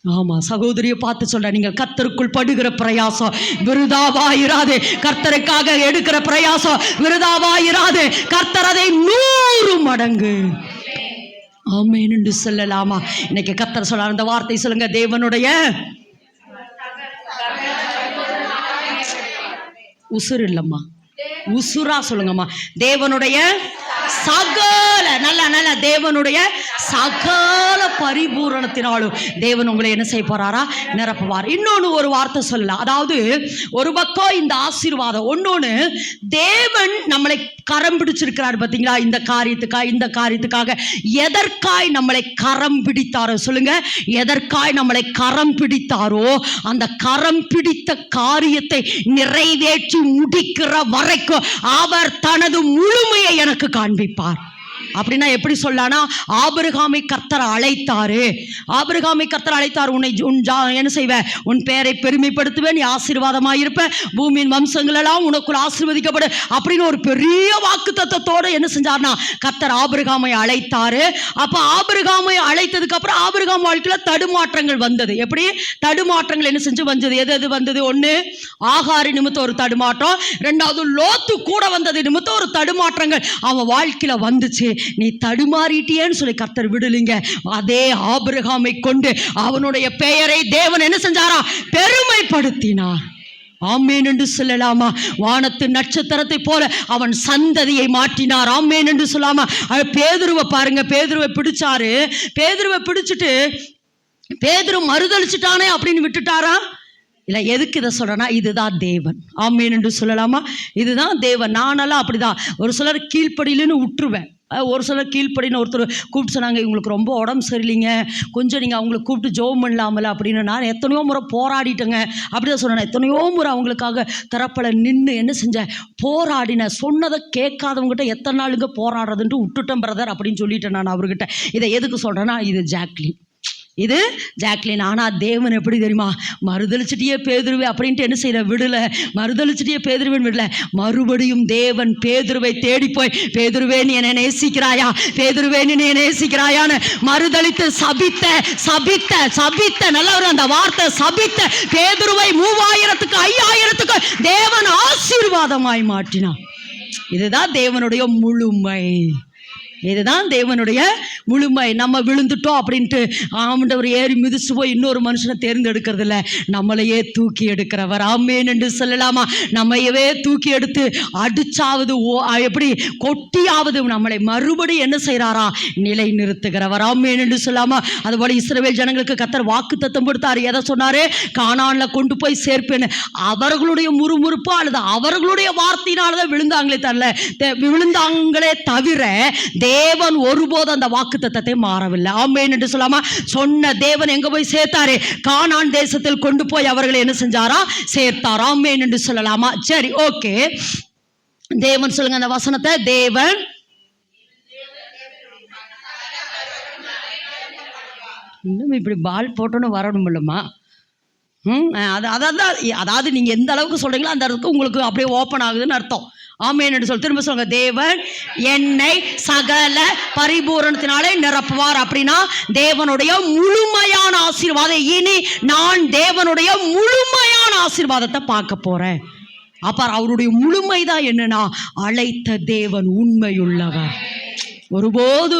ஆமா, சகோதரியை பார்த்து சொல்ற, நீங்கள் கர்த்தருக்குள் படுகிற பிரயாசம் விருதாவாயிராது. கர்த்தருக்காக எடுக்கிற பிரயாசம் விருதாவாயிராது. கர்த்தர் அதை 100 மடங்கு ஆமென் என்று சொல்லலாமா? இன்னைக்கு கர்த்தர் சொல்ற அந்த வார்த்தை சொல்லுங்க, தேவனுடைய உசுர் இல்லம்மா, உசுரா சொல்லுங்கம்மா, தேவனுடைய சகல நல்ல தேவனுடைய சகல பரிபூரணத்தினாலும் தேவன் உங்களை என்ன செய்ய போறாரா? நிரப்புவார். இன்னொன்னு ஒரு வார்த்தை சொல்லலாம். அதாவது ஒரு பக்கம் இந்த ஆசீர்வாதம், ஒன்னொன்னு தேவன் நம்மளை கரம் பிடிச்சிருக்கிறார் பாத்தீங்களா? இந்த காரியத்துக்காக எதற்காய் நம்மளை கரம் பிடித்தாரோ சொல்லுங்க, எதற்காய் நம்மளை கரம் பிடித்தாரோ அந்த கரம் பிடித்த காரியத்தை நிறைவேற்றி முடிக்கிற வரைக்கும் அவர் தனது முழுமையை எனக்கு காண்பிப்பார். அப்படின்னா எப்படி சொல்லலாம்னா, ஆபிரகாமை கர்த்தர் அழைத்தாரு, ஆபிரகாமை கர்த்தர் அழைத்தார், உன்னை என்ன செய்வேன், உன் பெயரை பெருமைப்படுத்துவேன், நீ ஆசீர்வாதமாயிருப்ப, பூமியின் வம்சங்கள் எல்லாம் உனக்குள் ஆசீர்வதிக்கப்படும் அப்படின்னு ஒரு பெரிய வாக்குத்தத்தத்தோடு என்ன செஞ்சார்னா கர்த்தர் ஆபிரகாமை அழைத்தாரு. அப்ப ஆபிரகாமை அழைத்ததுக்கு அப்புறம் ஆபிரகாம் வாழ்க்கையில தடுமாற்றங்கள் வந்தது. எப்படி தடுமாற்றங்கள் என்ன செஞ்சு வந்தது? எது வந்தது? ஒண்ணு ஆகாரி நிமித்தம் ஒரு தடுமாற்றம், ரெண்டாவது லோத்து கூட வந்தது நிமித்தம் ஒரு தடுமாற்றங்கள் அவன் வாழ்க்கையில வந்துச்சு. நீ தடுமாறிட்டியேன்னு சொல்லி கர்த்தர் விடலிங்க. அதே ஆபிரகாமை கொண்டு அவனுடைய பெயரை தேவன் என்ன செஞ்சாரா? பெருமைப்படுத்தினார். ஆமென் என்று சொல்லலாமா? வானத்து நட்சத்திரத்தை போல அவன் சந்ததியை மாற்றினார். ஆமென் என்று சொல்லாமா? பேதுருவை பாருங்க, பேதுருவை பிடிச்சாரு. பேதுருவை பிடிச்சிட்டு பேதுரு மறுதளிச்சுட்டானே அப்படின்னு விட்டுட்டாரா? இல்லை. எதுக்கு இதை சொல்றேன்னா, இதுதான் தேவன். ஆமென் என்று சொல்லலாமா? இதுதான் தேவன். நானெல்லாம் அப்படிதான். ஒரு சிலர் கீழ்ப்படியிலன்னு விட்டுருவேன். ஒரு சிலர் கீழ்ப்படின்னு ஒருத்தர் கூப்பிட்டு சொன்னாங்க, இவங்களுக்கு ரொம்ப உடம்பு சரியில்லைங்க, கொஞ்சம் நீங்கள் அவங்களுக்கு கூப்பிட்டு ஜோம் பண்ணலாமல அப்படின்னு. நான் எத்தனையோ முறை போராடிட்டேங்க. அப்படிதான் சொன்னேன். எத்தனையோ முறை அவங்களுக்காக தரப்பல நின்று என்ன செஞ்சேன், போராடினேன். சொன்னதை கேட்காதவங்ககிட்ட எத்தனை நாளுங்க போராடுறதுன்ட்டு விட்டுட்டேன் பிரதர் அப்படின்னு சொல்லிட்டேன் நான் அவர்கிட்ட. இதை எதுக்கு சொல்கிறேன்னா, இது ஜாக்லின். ஆனால் தேவன் எப்படி தெரியுமா? மறுதளிச்சிட்டியே பேதுருவே அப்படின்ட்டு என்ன செய்யற விடலை, மறுதளிச்சிட்டியே பேதுருவேன் விடல. மறுபடியும் தேவன் பேதுருவை தேடி போய், பேதுருவே நீ என்னை நேசிக்கிறாயா, பேதுருவே நீ நேசிக்கிறாயான்னு மறுதளித்து சபித்த நல்ல ஒரு அந்த வார்த்தை சபித்த பேதுருவை 3000க்கு 5000க்கு தேவன் ஆசீர்வாதமாய் மாற்றினான். இதுதான் தேவனுடைய முழுமை. இதுதான் தேவனுடைய முழுமை. நம்ம விழுந்துட்டோம் அப்படின்ட்டு ஆண்டவர் ஏறி மிதிச்சு போய் இன்னொரு மனுஷனை தேர்ந்தெடுக்கிறது இல்லை, நம்மளையே தூக்கி எடுக்கிறவர். ஆமென் என்று சொல்லலாமா? நம்மையவே தூக்கி எடுத்து அடிச்சாவது எப்படி கொட்டியாவது நம்மளை மறுபடியும் என்ன செய்யறாரா? நிலை நிறுத்துகிறவர். ஆமென் என்று சொல்லாமா? அதுபோல இஸ்ரவேல் ஜனங்களுக்கு கர்த்தர் வாக்குத்தத்தம் கொடுத்தாரு. எதை சொன்னாரு? கானான்ல கொண்டு போய் சேர்ப்பேன்னு. அவர்களுடைய முறுமுறுப்பு அல்லது அவர்களுடைய வார்த்தையினாலதான் விழுந்தாங்களே தவிர தேவன் ஒருபோது அந்த வாக்குத்தத்தத்தை மாறவில்லை. ஆமென் என்று சொல்லாமா? சொன்ன தேவன் எங்க போய் சேர்த்தாரு? கானான் தேசத்தில் கொண்டு போய் அவர்களை என்ன செஞ்சாரா? சேர்த்தார். ஆமென் என்று சொல்லலாமா? சரி, ஓகே. தேவன் சொல்லுங்க அந்த வசனத்தை. தேவன் இன்னும் இப்படி பால் போட்டோன்னு வரணும் இல்லைம்மா? அதாவது நீங்க எந்த அளவுக்கு சொல்றீங்களோ அந்த அளவுக்கு உங்களுக்கு அப்படியே ஓப்பன் ஆகுதுன்னு அர்த்தம். ஆமென் என்று சொல்லி திரும்ப சொல்லுங்க. தேவன் என்னை சகல பரிபூரணத்தினாலே நிரப்புவார். அப்படின்னா தேவனுடைய முழுமையான ஆசீர்வாதம். இனி நான் தேவனுடைய முழுமையான ஆசீர்வாதத்தை பார்க்க போறேன். அப்ப அவருடைய முழுமைதான் என்னன்னா, அழைத்த தேவன் உண்மையுள்ளவர். ஒருபோது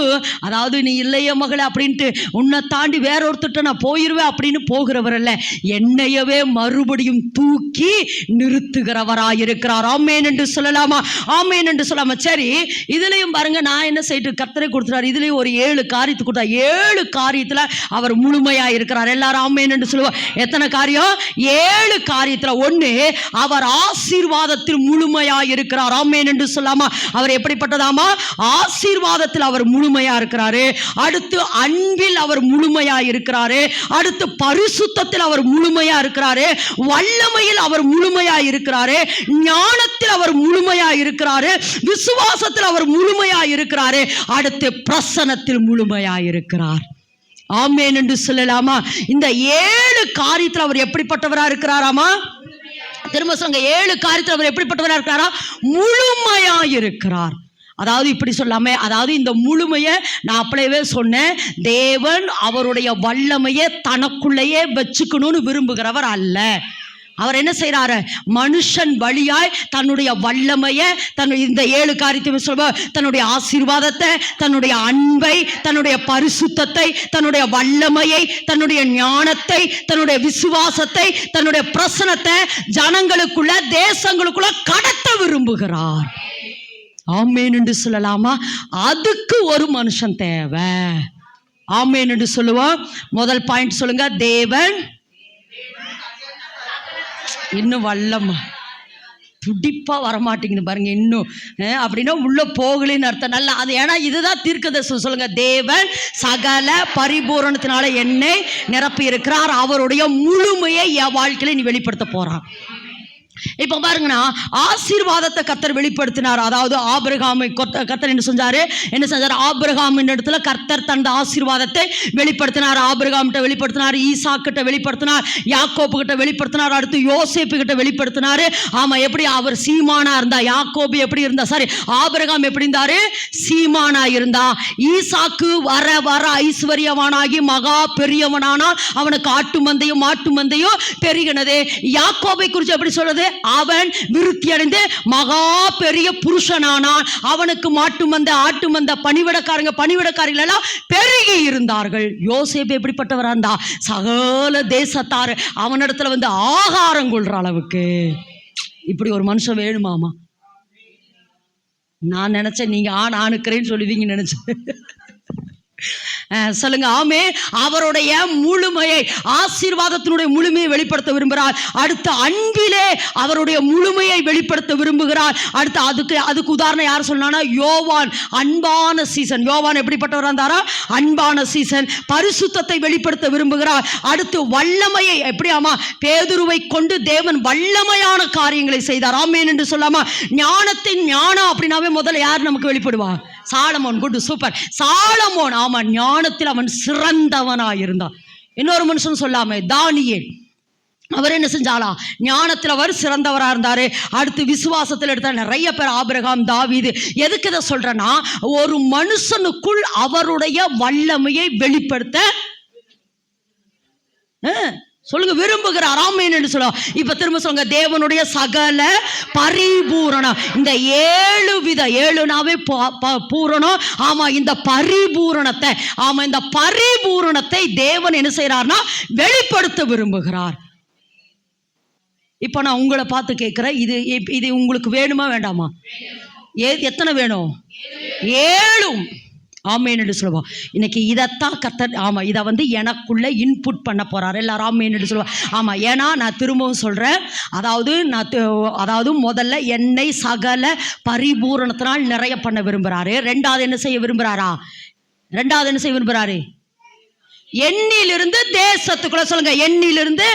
அதாவது நீ இல்லைய மகளே அப்படின்ட்டு உன்னை தாண்டி வேற ஒருத்தட்ட நான் போயிருவேன் அப்படின்னு போகிறவர் அல்ல, என்னையவே மறுபடியும் தூக்கி நிறுத்துகிறவராயிருக்கிறார். ஆமென் என்று சொல்லலாமா? ஆமென் என்று சொல்லாமா? சரி, இதுலயும் பாருங்க, நான் என்ன செய்து கர்த்தரை கொடுத்துறாரு. இதுலயும் ஒரு 7 காரியத்தை கொடுத்தார். 7 காரியத்துல அவர் முழுமையா இருக்கிறார். எல்லாரும் ஆமென் என்று சொல்லுவோம். எத்தனை காரியம்? 7 காரியத்துல. ஒண்ணு, அவர் ஆசீர்வாதத்தில் முழுமையா இருக்கிறார். ஆமென் என்று சொல்லாமா? அவர் எப்படிப்பட்டதாமா? ஆசீர்வாத ஆசீர்வாதத்தில் அவர் முழுமையா இருக்கிறாரு, அடுத்து அன்பில் அவர் முழுமையா இருக்கிறாரு, அடுத்து பரிசுத்தத்தில் அவர் முழுமையா இருக்கிறாரு, வல்லமையில் அவர் முழுமையா இருக்கிறாரு, ஞானத்தில் அவர் முழுமையா இருக்கிறாரு, விசுவாசத்தில் அவர் முழுமையா இருக்கிறாரு, அடுத்து பிரசன்னத்தில் முழுமையா இருக்கிறார். ஆமென் என்று சொல்லலாமா? இந்த 7 காரியத்தில் அவர் எப்படிப்பட்டவரா இருக்கிறாராமா? திரும்ப சொல்லுங்க, 7 காரியத்தில் அவர் எப்படிப்பட்டவரா இருக்கிறாரா? முழுமையா இருக்கிறார். அதாவது இப்படி சொல்லாம, அதாவது இந்த முழுமையை நான் அப்படியே சொன்னேன், தேவன் அவருடைய வல்லமையை தனக்குள்ளேயே வச்சுக்கணும்னு விரும்புகிறவர் அல்ல. அவர் என்ன செய்யறாரு? மனுஷன் வழியாய் தன்னுடைய வல்லமையை, இந்த 7 காரியத்தை சொல்வ, தன்னுடைய ஆசீர்வாதத்தை, தன்னுடைய அன்பை, தன்னுடைய பரிசுத்தத்தை, தன்னுடைய வல்லமையை, தன்னுடைய ஞானத்தை, தன்னுடைய விசுவாசத்தை, தன்னுடைய பிரசனத்தை ஜனங்களுக்குள்ள, தேசங்களுக்குள்ள கடத்த விரும்புகிறார். ஆமென் என்று சொல்லலாமா? அதுக்கு ஒரு மனுஷன் தேவை. ஆமென் என்று சொல்லுவோம். முதல் பாயிண்ட் சொல்லுங்க, தேவன் இன்னும் வல்லமா துடிப்பா வரமாட்டேங்குது பாருங்க இன்னும். அப்படின்னா உள்ள போகலின்னு அர்த்தம். நல்லா அது, ஏன்னா இதுதான் தீர்க்கதரிசனம். சொல்லுங்க, தேவன் சகல பரிபூரணத்தினால என்னை நிரப்பி இருக்கிறார், அவருடைய முழுமையை என் வாழ்க்கையில நீ வெளிப்படுத்த போறான். இப்ப பாருங்கன்னா, ஆசீர்வாதத்தை கர்த்தர் வெளிப்படுத்தினார். அதாவது ஆபிரகாமை கர்த்தர் என்ன செஞ்சாரு? ஆபிரகாம் இடத்துல கர்த்தர் தந்த ஆசீர்வாதத்தை வெளிப்படுத்தினார். ஆபிரகாம் கிட்ட வெளிப்படுத்தினார், ஈசாக்கு கிட்ட வெளிப்படுத்தினார், யாக்கோபு கிட்ட வெளிப்படுத்தினார், அடுத்து யோசேப்பு கிட்ட வெளிப்படுத்தினாரு. ஆமா, எப்படி அவர் சீமானா இருந்தா, யாக்கோபு எப்படி இருந்தா, சாரி ஆபிரகாம் எப்படி இருந்தாரு? சீமானா இருந்தா. ஈசாக்கு வர வர ஐஸ்வர்யவானாகி மகா பெரியவனானால் அவனுக்கு ஆட்டு மந்தையும் பெருகினது. யாக்கோபை குறித்து எப்படி சொல்றது? அவன் விருத்தி அடைந்து மகா பெரிய புருஷனானான். அவனுக்கு மாட்டு மந்த, ஆட்டு மந்த, பணிவிடக்காரர்கள் எல்லாம் பெருகி இருந்தார்கள். யோசேப்பு எப்படிப்பட்டவரா இருந்தா? சகல தேசத்தார் அவனிடத்துல வந்து ஆகாரம் கொள்ற அளவுக்கு. இப்படி ஒரு மனுஷன் வேணுமாமா? நான் நினைச்சேன் நீங்க ஆணுக்கிறேன்னு சொல்லுவீங்க நினைச்சேன். சொல்லுங்க ஆமே. அவருடைய முழுமையை, ஆசீர்வாதத்தினுடைய முழுமையை வெளிப்படுத்த விரும்புகிறார். அடுத்து அன்பிலே அவருடைய முழுமையை வெளிப்படுத்த விரும்புகிறார். அடுத்து அதுக்கு உதாரணம் யார் சொன்னா? யோவான். அன்பான சீசன். யோவான் எப்படிப்பட்டவரா இருந்தாரா? அன்பான சீசன். பரிசுத்தத்தை வெளிப்படுத்த விரும்புகிறார். அடுத்து வல்லமையை, எப்படியாமா? பேதுருவை கொண்டு தேவன் வல்லமையான காரியங்களை செய்தார். ஆமென் என்று சொல்லாமா? ஞானத்தின் ஞானம் அப்படின்னாவே முதல்ல யார் நமக்கு வெளிப்படுவா? சாலமோன். Good, super. சாலமோன். ஆமா, ஞானத்தில் அவன் சிறந்தவனாயிருந்தான். இன்னொரு மனுஷன் சொல்லாம, தானியேல். அவர் என்ன செஞ்சாலா? ஞானத்தில் அவர் சிறந்தவராக இருந்தாரு. அடுத்து விசுவாசத்தில் எடுத்த நிறைய பேர், ஆபிரகாம், தாவீது. எதுக்கு இதை சொல்றேன்னா, ஒரு மனுஷனுக்குள் அவருடைய வல்லமையை வெளிப்படுத்த சொல்லுங்க விரும்புகிறார். ஆமென் என்று சொல்லுவோம். இப்ப திரும்ப சொல்லுங்க, தேவனுடைய சகல பரிபூரணம். இந்த 7 வித, 7நாவே பூரணம். ஆமா, இந்த பரிபூரணத்தை, ஆமா இந்த பரிபூரணத்தை தேவன் என்ன செய்யறார்னா வெளிப்படுத்த விரும்புகிறார். இப்ப நான் உங்களை பார்த்து கேட்கிறேன், இது உங்களுக்கு வேணுமா வேண்டாமா? எத்தனை வேணும்? 7. ஆமென் என்று சொல்லுவோம். இன்னைக்கு இதைத்தான் கர்த்தர், ஆமா இதை வந்து எனக்குள்ள இன்புட் பண்ண போறாரு. எல்லாரும் ஆமென் என்று சொல்லுவோம். ஆமா, ஏன்னா நான் திரும்பவும் சொல்றேன், அதாவது முதல்ல என்னை சகல பரிபூரணத்தினால் நிறைய பண்ண விரும்புறாரு. ரெண்டாவது என்ன செய்ய விரும்புறாரு? எண்ணிலிருந்து தேசத்துக்குள்ள. சொல்லுங்க, எண்ணிலிருந்து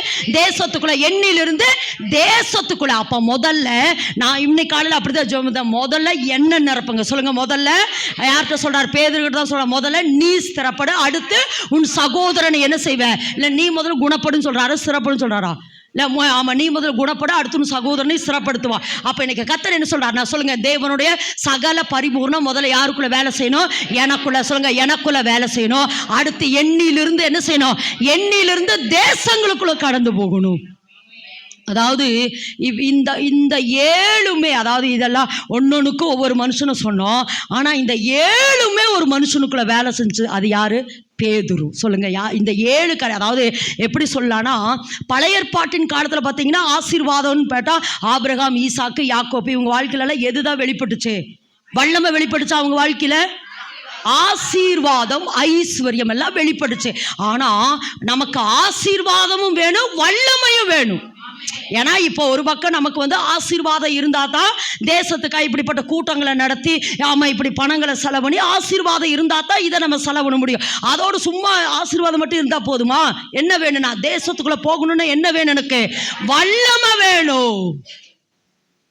தேசத்துக்குள்ள. அப்ப முதல்ல நான் இன்னைக்கு காலையில் அப்படிதான் முதல்ல என்ன நிரப்புங்க. சொல்லுங்க, முதல்ல யார்கிட்ட சொல்றாரு? பேதுருகிட்ட தான் சொல்ற. முதல்ல நீ ஸ்திரப்படு, அடுத்து உன் சகோதரனை என்ன செய்வ? இல்ல நீ முதல்ல குணப்படுன்னு சொல்றாரு, சிறப்புன்னு சொல்றாரா? இல்லை, ஆமாம், நீ முதல்ல குணப்பட, அடுத்து சகோதரனை சிறப்படுத்துவான். அப்போ இன்னைக்கு கர்த்தர் என்ன சொல்றார்? நான் சொல்லுங்க, தேவனுடைய சகல பரிபூர்ணம் முதல்ல யாருக்குள்ள வேலை செய்யணும்? எனக்குள்ள. சொல்லுங்க, எனக்குள்ள வேலை செய்யணும். அடுத்து எண்ணிலிருந்து என்ன செய்யணும்? எண்ணிலிருந்து தேசங்களுக்குள்ள கடந்து போகணும். அதாவது இந்த 7மே, அதாவது இதெல்லாம் ஒன்னொன்னுக்கும் ஒவ்வொரு மனுஷனும் சொன்னோம். ஆனா இந்த 7மே ஒரு மனுஷனுக்குள்ள வேலை செஞ்சு. அது யாரு? பேதுரு. சொல்லுங்க, இந்த 7 அதாவது எப்படி சொல்லலாம்னா, பழைய ஏற்பாட்டின் காலத்துல பாத்தீங்கன்னா ஆசீர்வாதம்னு கேட்டா ஆபிரகாம், ஈசாக்கு, யாக்கோபு இவங்க வாழ்க்கையில எல்லாம் எதுதான் வெளிப்பட்டுச்சு? வல்லமை வெளிப்பட்டுச்சு அவங்க வாழ்க்கையில. ஆசீர்வாதம், ஐஸ்வர்யம் எல்லாம் வெளிப்பட்டுச்சு. ஆனா நமக்கு ஆசீர்வாதமும் வேணும், வல்லமையும் வேணும். ஏன்னா இப்போ ஒரு பக்கம் நமக்கு வந்து ஆசீர்வாதம் இருந்தால் தான் தேசத்துக்காக இப்படிப்பட்ட கூட்டங்களை நடத்தி ஆமாம் இப்படி பணங்களை செலவு பண்ணி ஆசீர்வாதம் இருந்தால் தான் இதை நம்ம செலவு பண்ண முடியும். அதோடு சும்மா ஆசீர்வாதம் மட்டும் இருந்தால் போதுமா? என்ன வேணும்னா தேசத்துக்குள்ளே போகணும்னா என்ன வேணும்? எனக்கு வல்லமை வேணும்.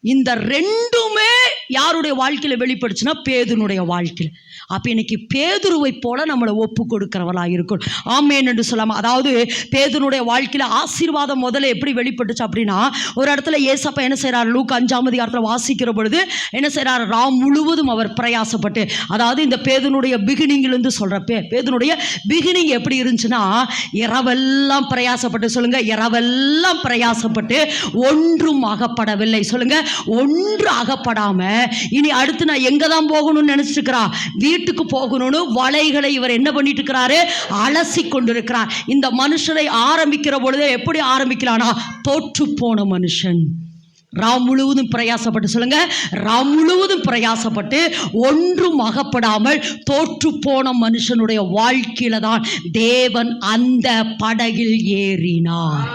இந்த ரெண்டுமே யாருடைய வாழ்க்கையில வெளிப்படுச்சுன்னா பேதுருனுடைய வாழ்க்கையில். அப்போ இன்னைக்கு பேதுருவை போல நம்மளை ஒப்பு கொடுக்கிறவளா இருக்கும். ஆமேன் என்று சொல்லாமல், அதாவது பேதுருனுடைய வாழ்க்கையில் ஆசீர்வாதம் முதல்ல எப்படி வெளிப்பட்டுச்சு அப்படின்னா, ஒரு இடத்துல ஏசப்பா என்ன செய்கிறார், லூக்கா 5ஆம் அதிகாரத்தில் வாசிக்கிற பொழுது என்ன செய்கிறார், ராம் முழுவதும் அவர் பிரயாசப்பட்டு, அதாவது இந்த பேதுருனுடைய பிகினிங்கிலிருந்து சொல்கிற பேதுருனுடைய பிகினிங் எப்படி இருந்துச்சுன்னா, இரவெல்லாம் பிரயாசப்பட்டு, சொல்லுங்க இரவெல்லாம் பிரயாசப்பட்டு ஒன்றும் அகப்படவில்லை. சொல்லுங்க ஒன்று அகப்படாம இனி அடுத்து நான் எங்க தான் போகணும்னு நினைச்சிட்டு இருக்கிறா, வீட்டுக்கு போகணும்னு வலைகளை இவர் என்ன பண்ணிட்டு இருக்கிறாரு, அலசி கொண்டிருக்கிறார். இந்த மனுஷனை ஆரம்பிக்கிற பொழுது எப்படி ஆரம்பிக்கலானா, தோற்று போன மனுஷன். ராம் முழுவதும் பிரயாசப்பட்டு, சொல்லுங்க ராம் முழுவதும் பிரயாசப்பட்டு ஒன்றும் அகப்படாமல் தோற்று போன மனுஷனுடைய வாழ்க்கையில தான் தேவன் அந்த படகில் ஏறினார்.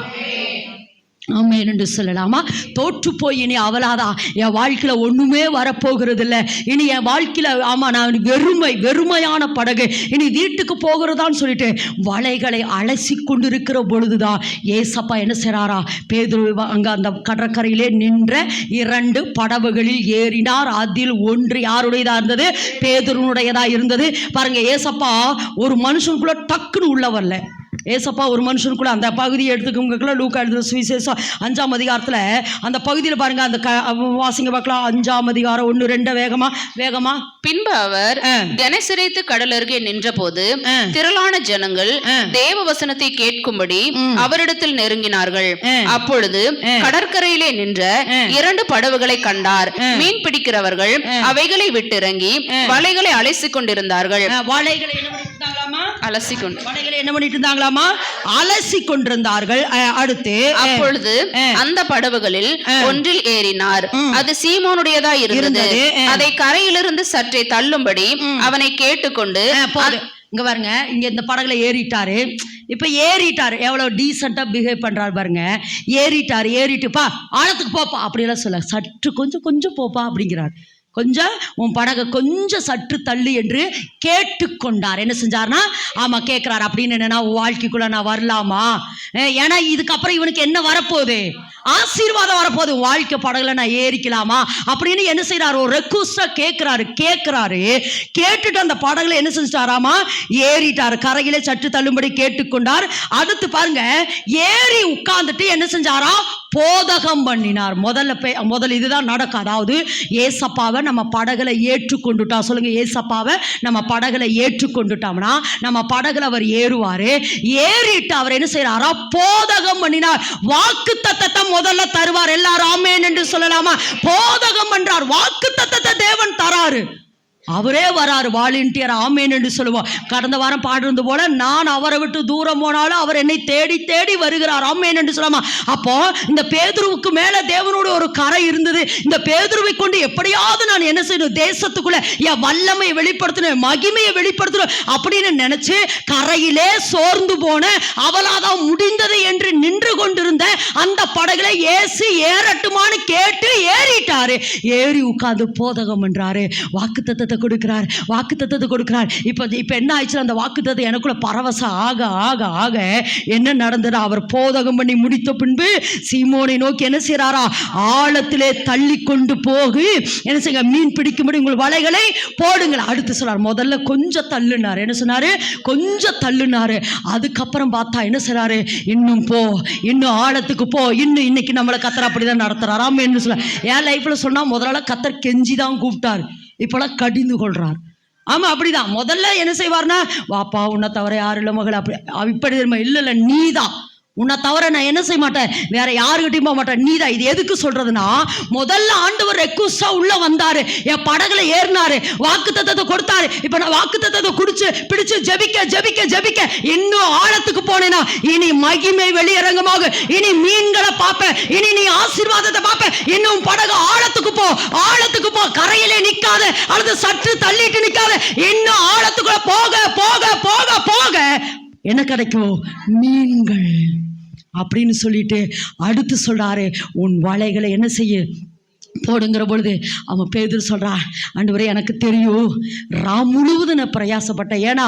ஆமென் என்று சொல்லலாமா? தோற்று போய் இனி அவளாதான் என் வாழ்க்கையில் ஒன்றுமே வரப்போகிறது இல்லை, இனி என் வாழ்க்கையில் ஆமாம் நான் வெறுமையான படகு, இனி வீட்டுக்கு போகிறதான்னு சொல்லிட்டு வலைகளை அலசி கொண்டிருக்கிற பொழுதுதான் ஏசப்பா என்ன செய்கிறாரா, பேதுரு அங்கே அந்த கடற்கரையிலே நின்ற 2 படகுகளில் ஏறினார். அதில் ஒன்று யாருடையதாக இருந்தது, பேதுருனுடையதாக இருந்தது. பாருங்க, ஏசப்பா ஒரு மனுஷனுக்குள்ள டக்குன்னு உள்ள வரல. ஏசப்பா ஒரு மனுஷனுக்குள்ள அந்த பகுதியை எடுத்துக்கவங்களுக்குள்ள லூக்கா எழுதுற சுவிசேஷம் 5ஆம் அதிகாரத்தில் அந்த பகுதியில் பாருங்க, அந்த வாசிங்க பார்க்கலாம். 5ஆம் அதிகாரம் 1-2 வேகமா. பின்பு அவர் கெனசரேத்து கடல் அருகே நின்ற போது திரளான ஜனங்கள் தேவ வசனத்தை கேட்கும்படி அவரிடத்தில் நெருங்கினார்கள். அப்பொழுது கடற்கரையிலே நின்ற 2 படகுகளை கண்டார். மீன் பிடிக்கிறவர்கள் அவைகளை விட்டிறங்கி வலைகளை அலசி கொண்டிருந்தார்கள். அலசி கொண்டிருந்தார்கள். அடுத்து அப்பொழுது அந்த படகுகளில் ஒன்றில் ஏறினார். அது சீமோனுடையதா இருந்தது. அதை கரையிலிருந்து சற்றே தள்ளும்படி அவனை கேட்டுக்கொண்டு, இங்க பாருங்க, இங்க இந்த படகுல ஏறிட்டாரு. இப்ப ஏறிட்டாரு, எவ்வளவு டீசெண்டா பிஹேவ் பண்றாரு பாருங்க. ஏறிட்டுப்பா ஆழத்துக்கு போப்பா அப்படியெல்லாம் சொல்ல, சற்று கொஞ்சம் போப்பா அப்படிங்கிறார். கொஞ்சம் உன் படகை கொஞ்சம் சற்று தள்ளு என்று கேட்டுக்கொண்டார். என்ன செஞ்சார்னா, ஆமா கேட்கிறார். அப்படின்னு என்னன்னா, வாழ்க்கைக்குள்ள நான் வரலாமா? ஏன்னா இதுக்கப்புறம் இவனுக்கு என்ன வரப்போகுது, ஆசீர்வாதம் வரப்போகுது. வாழ்க்கை படகுல நான் ஏறிக்கலாமா அப்படின்னு என்ன செய்யறாரு, ஒரு ரெக்வஸ்டா கேட்கிறாரு. கேட்டுட்டு அந்த படகுல என்ன செஞ்சாராமா, ஏறிட்டாரு. கரையிலே சற்று தள்ளும்படி கேட்டுக்கொண்டார். அடுத்து பாருங்க, ஏறி உட்கார்ந்துட்டு என்ன செஞ்சாரா, போதகம் பண்ணினார். முதல்ல இதுதான் நடக்கும். அதாவது ஏசப்பாவை நம்ம படகுல ஏற்றுக்கொண்டுட்டா, சொல்லுங்க ஏசப்பாவை நம்ம படகுல ஏற்றுக்கொண்டுட்டோம்னா நம்ம படகுல அவர் ஏறுவாரு. ஏறிட்டு அவர் என்ன செய்யறாரா, போதகம் பண்ணினார். வாக்கு தத்தத்தை முதல்ல தருவார். எல்லாரும் ஆமென் என்று சொல்லலாமா? போதகம் பண்றார். வாக்கு தத்தத்தை தேவன் தராரு. அவரே வராரு, வாலண்டியர். ஆமேன் என்று சொல்லுவோம். கடந்த வாரம் பாடுறது போல, நான் அவரை விட்டு தூரம் போனாலும் அவர் என்னை தேடி வருகிறார். ஆமேன் என்று சொல்லாமா? அப்போ இந்த பேதுருவுக்கு மேல தேவனோட ஒரு கரை இருந்தது. இந்த பேதுருவை கொண்டு எப்படியாவது நான் என்ன செய்யணும், தேசத்துக்குள்ள என் வல்லமையை வெளிப்படுத்தணும், மகிமையை வெளிப்படுத்தணும் அப்படின்னு நினைச்சு கரையிலே சோர்ந்து போன அவளாதான் முடிந்தது என்று நின்று கொண்டிருந்த அந்த படகுல ஏசி ஏறட்டுமான்னு கேட்டு ஏறிட்டாரு. ஏறி உட்கார்ந்து போதகம் பண்றாரு. வாக்குத்தத்தத்தை கொடுக்கிறார். இப்ப என்ன ஆயிடுச்சு, அந்த வாக்குத்தத்தம் எனக்குள்ள பரவசம் ஆக என்ன நடந்தது, அவர் போதகம் பண்ணி முடித்த பின்பு சீமோனை நோக்கி என்ன செய்யறாரா, ஆழத்திலே தள்ளி கொண்டு போகு, என்ன செய்ய, மீன் பிடிக்கும்படி உங்கள் வலைகளை போடுங்கள். அடுத்து சொல்றாரு, முதல்ல கொஞ்சம் தள்ளுனாரு. என்ன சொன்னாரு, கொஞ்சம் தள்ளுனாரு. அதுக்கப்புறம் பார்த்தா என்ன செய்றாரு, இன்னும் ஆழத்துக்கு போ, இன்னைக்கு நம்மளை கத்தர் அப்படிதான் நடத்துறாராம் என்று சொல்ல. என் லைஃப்ல சொன்னா முதல்ல கத்தர் கெஞ்சிதான் கூப்பிட்டாரு, இப்பெல்லாம் கடிந்து கொள்றார். ஆமா அப்படிதான். முதல்ல என்ன செய்வார்னா, வாப்பா உன்னை தவிர யாரும் இல்லை மகள், அப்படி இப்படி இல்லை நீதான், உன்னை தவிர நான் என்ன செய்ய மாட்டேன், வேற யாருக்கிட்டையும் போக மாட்டேன், நீதான். இது எதுக்கு சொல்றதுன்னா, முதல்ல ஆண்டவர் ரெக்வஸ்டா உள்ள வந்தாரு, என் படகுல ஏறினாரு, வாக்குத்தத்தத்தை கொடுத்தாரு. இப்ப நான் வாக்குத்தத்தத்தை பிடிச்சு ஜெபிக்க இன்னும் ஆழத்துக்கு போனேனா இனி மகிமை வெளியரங்கமாக, இனி மீன்களை பார்ப்பேன், இனி நீ ஆசீர்வாதத்தை பார்ப்ப. இன்னும் படகு ஆழத்துக்கு போ, கரையிலே நிக்காத, அல்லது சற்று தள்ளிட்டு நிக்காத, இன்னும் ஆழத்துக்குள்ள போக என்ன கிடைக்கும், மீன்கள். அப்படின்னு சொல்லிட்டு அடுத்து சொல்றாரு, உன் வலைகளை என்ன செய்ய போடுங்கிற பொழுது அவன் பேதுரு சொல்கிறான், ஆண்டவரே எனக்கு தெரியும், முழுவதும் நான் பிரயாசப்பட்டேன். ஏன்னா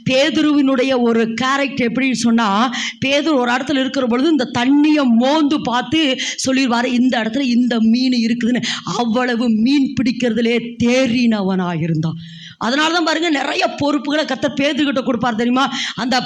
பேதுருவினுடைய ஒரு கேரக்டர் எப்படின்னு சொன்னால், பேதுரு ஒரு இடத்துல இருக்கிற பொழுது இந்த தண்ணியை மோந்து பார்த்து சொல்லிடுவார், இந்த இடத்துல இந்த மீன் இருக்குதுன்னு. அவ்வளவு மீன் பிடிக்கிறதுலே தேறினவனாக இருந்தான். அதனால தான் பாருங்கள், நிறைய பொறுப்புகளை கர்த்தர் பேதுருக்கிட்ட கொடுப்பார் தெரியுமா. அந்த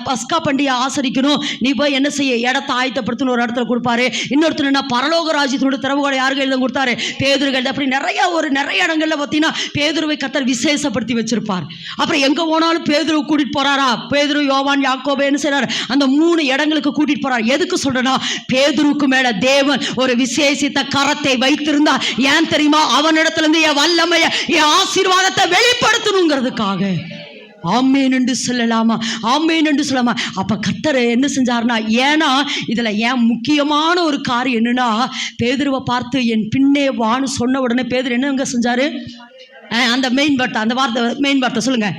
பஸ்கா பண்டிகை ஆசரிக்கணும், நீ போய் என்ன செய்ய, இடத்தை ஆயத்தப்படுத்தணும், ஒரு இடத்துல கொடுப்பாரு. இன்னொருத்தர் என்ன, பரலோக ராஜ்யத்தினுடைய திறவுகளை யாருக்கு எழுத கொடுத்தாரு, பேதுருக்கு எழுத. அப்படி நிறைய இடங்கள்ல பார்த்தீங்கன்னா பேதுருவை கர்த்தர் விசேஷப்படுத்தி வச்சிருப்பார். அப்புறம் எங்கே போனாலும் பேதுருவை கூட்டிகிட்டு போகிறாரா, பேதுரு, யோவான், யாக்கோபு என்ன செய்கிறார், அந்த 3 இடங்களுக்கு கூட்டிகிட்டு போகிறார். எதுக்கு சொல்கிறேன்னா, பேதுருக்கு மேலே தேவன் ஒரு விசேஷித்த கரத்தை வைத்திருந்தா. ஏன் தெரியுமா, அவனிடத்துலேருந்து என் வல்லமையை, என் ஆசீர்வாதத்தை வெளிப்படுத்தணுங்கிறதுக்காக. ஆமேன் என்று சொல்லலாமா, ஆமேன் என்று சொல்லலாமா. அப்போ கர்த்தர் என்ன செஞ்சாருன்னா, ஏன்னா இதில் ஏன் முக்கியமான ஒரு காரியம் என்னன்னா, பேதுருவை பார்த்து என் பின்னே வான்னு சொன்ன உடனே பேதுரு என்னங்க செஞ்சாரு, அந்த மெயின் வார்த்தை, அந்த வார்த்தை மெயின் வார்த்தை சொல்லுங்க,